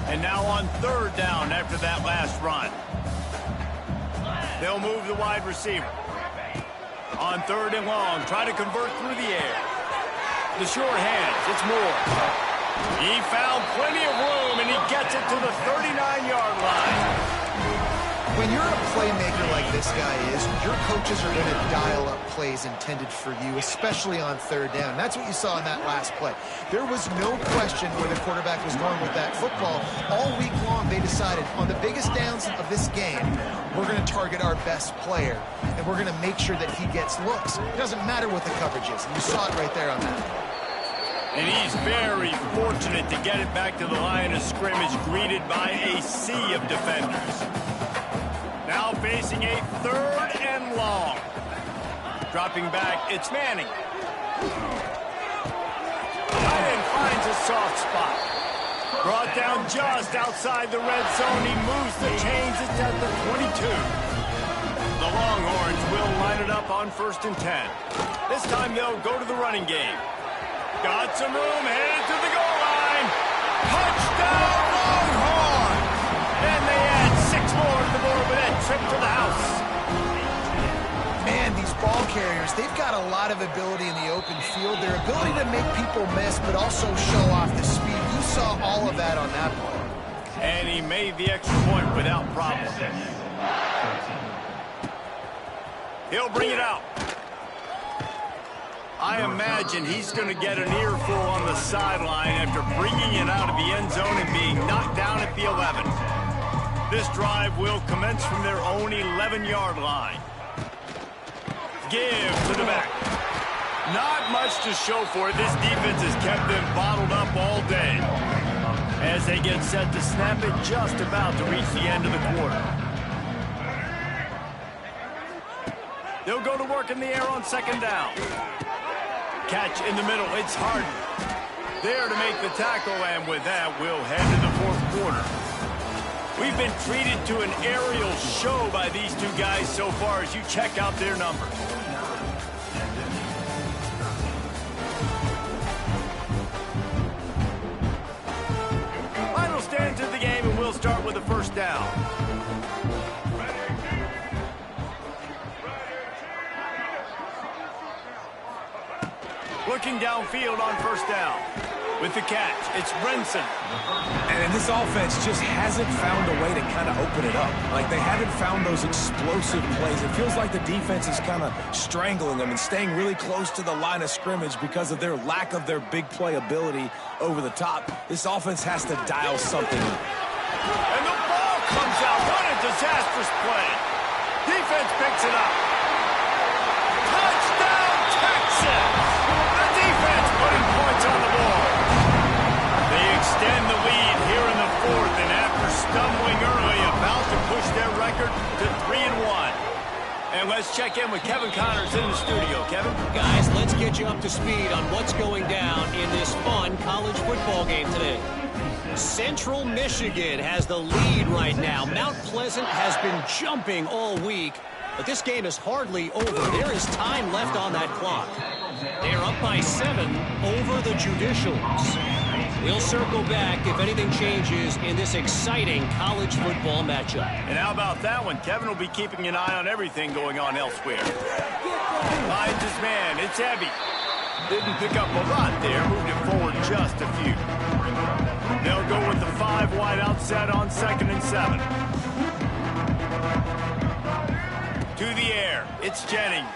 And now on third down after that last run. They'll move the wide receiver. On third and long, try to convert through the air. The short hands, it's Moore. He found plenty of room, and he gets it to the 39-yard line. When you're a playmaker like this guy is, your coaches are going to dial up plays intended for you, especially on third down. That's what you saw in that last play. There was no question where the quarterback was going with that football. All week long, they decided on the biggest downs of this game, we're going to target our best player, and we're going to make sure that he gets looks. It doesn't matter what the coverage is. You saw it right there on that. And he's very fortunate to get it back to the line of scrimmage, greeted by a sea of defenders. Now facing a third and long. Dropping back, it's Manning. Tight end finds a soft spot. Brought down just outside the red zone. He moves the chains. It's at the 22. The Longhorns will line it up on 1st and 10. This time they'll go to the running game. Got some room, headed to the goal line. Touchdown, Longhorn! And they add 6 more to the board with that trip to the house. Man, these ball carriers, they've got a lot of ability in the open field. Their ability to make people miss, but also show off the speed. You saw all of that on that play. And he made the extra point without problem. He'll bring it out. I imagine he's going to get an earful on the sideline after bringing it out of the end zone and being knocked down at the 11. This drive will commence from their own 11-yard line. Give to the back. Not much to show for it. This defense has kept them bottled up all day. As they get set to snap it, just about to reach the end of the quarter. They'll go to work in the air on 2nd down. Catch in the middle, it's Harden. There to make the tackle, and with that, we'll head to the 4th quarter. We've been treated to an aerial show by these two guys so far as you check out their numbers. Final stands of the game, and we'll start with the 1st down. Looking downfield on 1st down. With the catch, it's Brinson. And this offense just hasn't found a way to kind of open it up. Like, they haven't found those explosive plays. It feels like the defense is kind of strangling them and staying really close to the line of scrimmage because of their lack of their big play ability over the top. This offense has to dial something up. And the ball comes out. What a disastrous play. Defense picks it up. Touchdown, Texas! Defense putting points on the board. They extend the lead here in the 4th, and after stumbling early, about to push their record to 3-1. And let's check in with Kevin Connors in the studio. Kevin? Guys, let's get you up to speed on what's going down in this fun college football game today. Central Michigan has the lead right now. Mount Pleasant has been jumping all week, but this game is hardly over. There is time left on that clock. They're up by 7 over the Judicials. We'll circle back if anything changes in this exciting college football matchup. And how about that one? Kevin will be keeping an eye on everything going on elsewhere. Finds his man. It's Ebby. Didn't pick up a lot there. Moved it forward just a few. They'll go with the 5 wide outset on 2nd and 7. To the air. It's Jennings.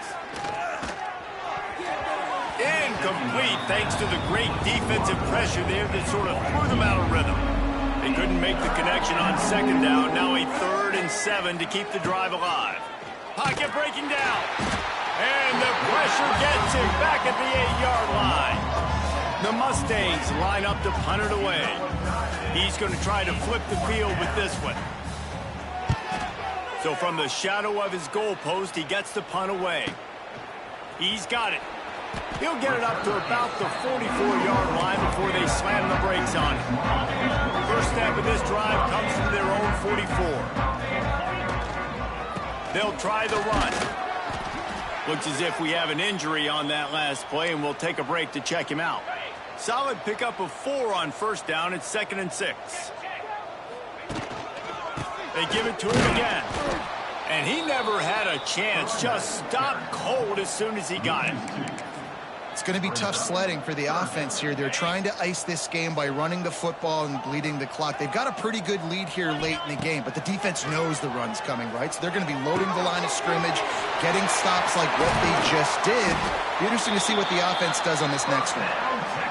Incomplete thanks to the great defensive pressure there that sort of threw them out of rhythm. They couldn't make the connection on 2nd down. Now a 3rd and 7 to keep the drive alive. Pocket breaking down. And the pressure gets him back at the 8-yard line. The Mustangs line up to punt it away. He's going to try to flip the field with this one. So from the shadow of his goalpost, he gets the punt away. He's got it. He'll get it up to about the 44-yard line before they slam the brakes on him. First step of this drive comes from their own 44. They'll try the run. Looks as if we have an injury on that last play, and we'll take a break to check him out. Solid pickup of 4 on first down. It's 2nd and 6. They give it to him again. And he never had a chance. Just stopped cold as soon as he got it. It's going to be tough sledding for the offense here. They're trying to ice this game by running the football and bleeding the clock. They've got a pretty good lead here late in the game, but the defense knows the run's coming, right? So they're going to be loading the line of scrimmage, getting stops like what they just did. Be interesting to see what the offense does on this next one.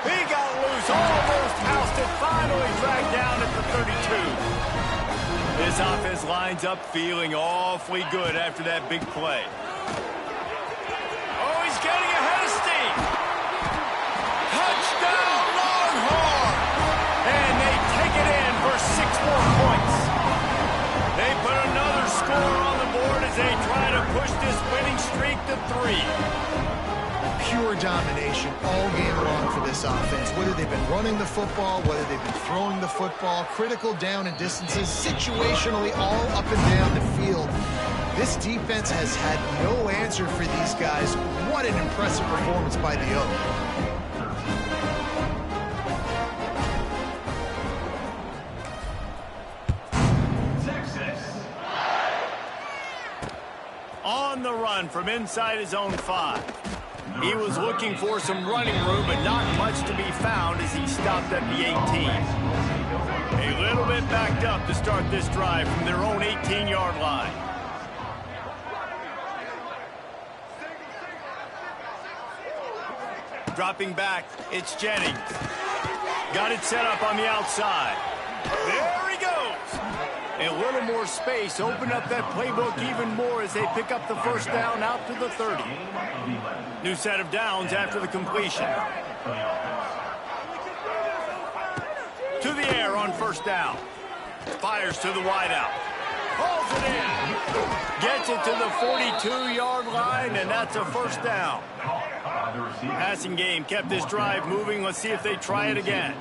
He got loose, almost housed it, finally dragged down at the 32. This offense lines up feeling awfully good after that big play. Oh, he's getting ahead of steam. Touchdown, Longhorn! And they take it in for 6 more points. They put another score on the board as they try to push this winning streak to 3. Pure domination all game long for this offense. Whether they've been running the football, whether they've been throwing the football, critical down and distances, situationally all up and down the field. This defense has had no answer for these guys. What an impressive performance by the O. On the run from inside his own 5. He was looking for some running room, but not much to be found as he stopped at the 18. A little bit backed up to start this drive from their own 18-yard line. Dropping back, it's Jennings. Got it set up on the outside. There he goes. A little more space, open up that playbook even more as they pick up the first down out to the 30. New set of downs after the completion. To the air on first down. Fires to the wideout. Hauls it in. Gets it to the 42-yard line, and that's a first down. Passing game kept this drive moving. Let's see if they try it again.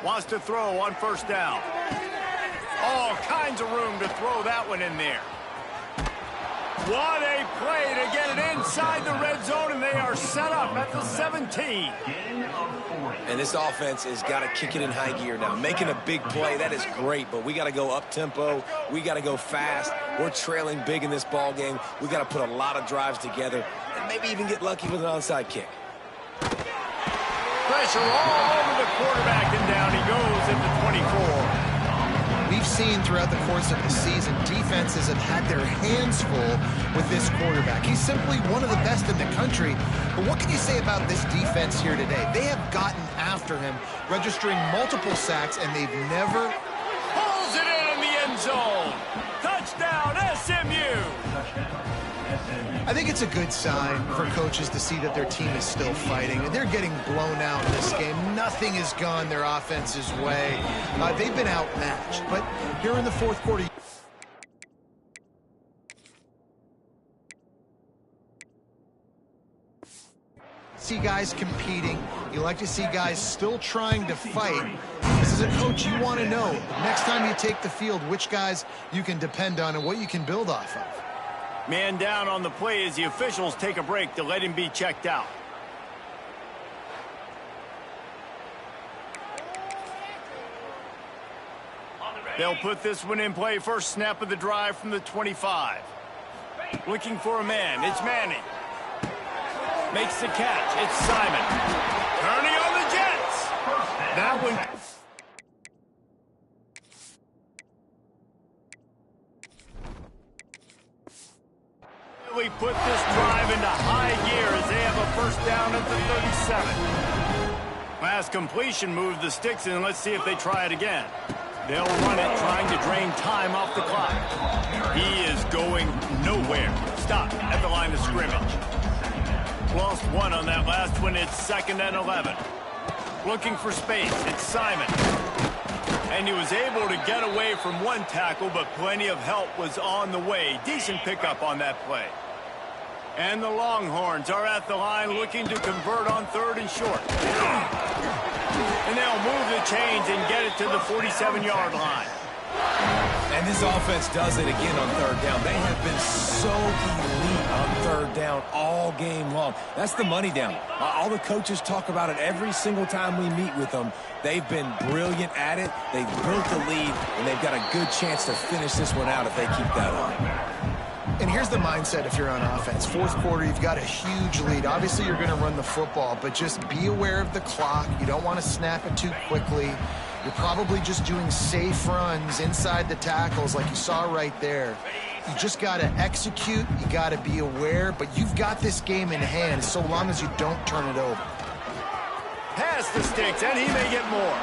Wants to throw on first down. All kinds of room to throw that one in there. What a play to get it inside the red zone, and they are set up at the 17. And this offense has got to kick it in high gear now. Making a big play, that is great, but we got to go up-tempo. We got to go fast. We're trailing big in this ball game. We got to put a lot of drives together and maybe even get lucky with an onside kick. Pressure all over the quarterback, and down he goes at the 24. We've seen throughout the course of the season, defenses have had their hands full with this quarterback. He's simply one of the best in the country. But what can you say about this defense here today? They have gotten after him, registering multiple sacks, and they've never... Pulls it in the end zone. Touchdown, SMU. I think it's a good sign for coaches to see that their team is still fighting. And they're getting blown out in this game. Nothing has gone their offense's way. They've been outmatched. But here in the fourth quarter... see guys competing. You like to see guys still trying to fight. This is a coach you want to know. Next time you take the field, which guys you can depend on and what you can build off of. Man down on the play as the officials take a break to let him be checked out. They'll put this one in play. First snap of the drive from the 25. Looking for a man. It's Manning. Makes the catch. It's Simon. Turning on the Jets. That one... we put this drive into high gear as they have a first down at the 37. Last completion moved the sticks in. Let's see if they try it again. They'll run it, trying to drain time off the clock. He is going nowhere. Stop at the line of scrimmage. Lost one on that last one. It's 2nd and 11. Looking for space. It's Simon. And he was able to get away from one tackle, but plenty of help was on the way. Decent pickup on that play. And the Longhorns are at the line looking to convert on 3rd and short. And they'll move the chains and get it to the 47-yard line. And this offense does it again on third down. They have been so elite on third down all game long. That's the money down. All the coaches talk about it every single time we meet with them. They've been brilliant at it. They've built the lead, and they've got a good chance to finish this one out if they keep that up. And here's the mindset if you're on offense. Fourth quarter, you've got a huge lead. Obviously, you're going to run the football, but just be aware of the clock. You don't want to snap it too quickly. You're probably just doing safe runs inside the tackles like you saw right there. You just got to execute. You got to be aware, but you've got this game in hand so long as you don't turn it over. Pass the sticks, and he may get more.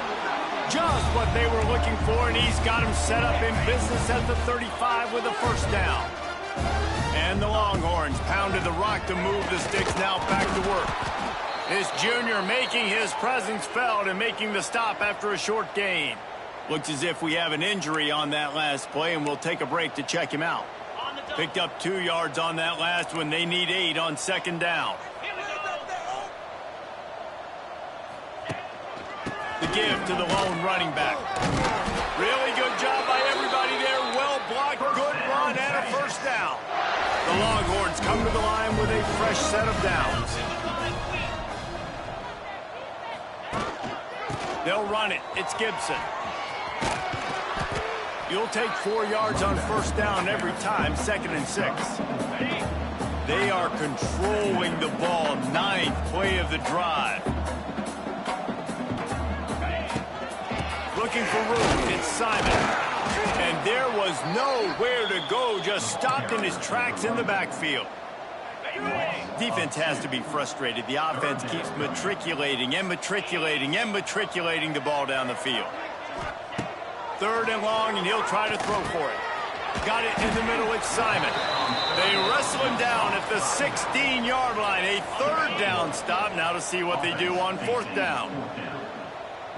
Just what they were looking for, and he's got him set up in business at the 35 with a first down. And the Longhorns pounded the rock to move the sticks, now back to work. This junior making his presence felt and making the stop after a short gain. Looks as if we have an injury on that last play, and we'll take a break to check him out. Picked up 2 yards on that last one. They need 8 on second down. The give to the lone running back. Really good job by everybody there. Well blocked, good run, and a first down. The Longhorns come to the line with a fresh set of downs. They'll run it. It's Gibson. You'll take 4 yards on first down every time, 2nd and 6. They are controlling the ball. 9th play of the drive. Looking for room. It's Simon. And there was nowhere to go. Just stopped in his tracks in the backfield. Defense has to be frustrated. The offense keeps matriculating and matriculating and matriculating the ball down the field. 3rd and long, and he'll try to throw for it. Got it in the middle. It's Simon. They wrestle him down at the 16-yard line. A 3rd down stop. Now to see what they do on 4th down.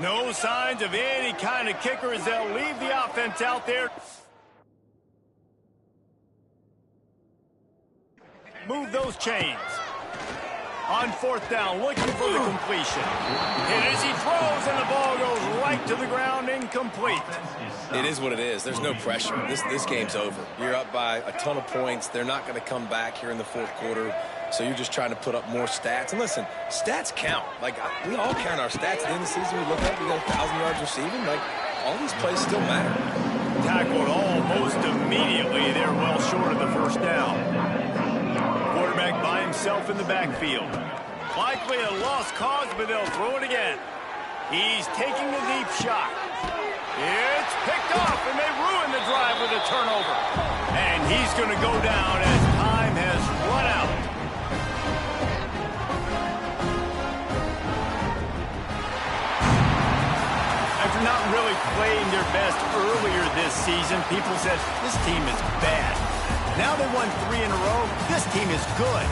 No signs of any kind of kicker as they'll leave the offense out there. Move those chains. On 4th down, looking for the completion. And as he throws, and the ball goes right to the ground, incomplete. It is what it is. There's no pressure. This game's over. You're up by a ton of points. They're not going to come back here in the 4th quarter. So you're just trying to put up more stats. And listen, stats count. Like, we all count our stats. At the end of the season, we look at it, we got 1,000 yards receiving. Like, all these plays still matter. Tackled almost immediately. They're well short of the first down. Quarterback by himself in the backfield. Likely a lost cause, but they'll throw it again. He's taking a deep shot. It's picked off, and they ruin the drive with a turnover. And he's going to go down as time has run out. After not really playing their best earlier this season, people said, this team is bad. Now they won 3 in a row. This team is good.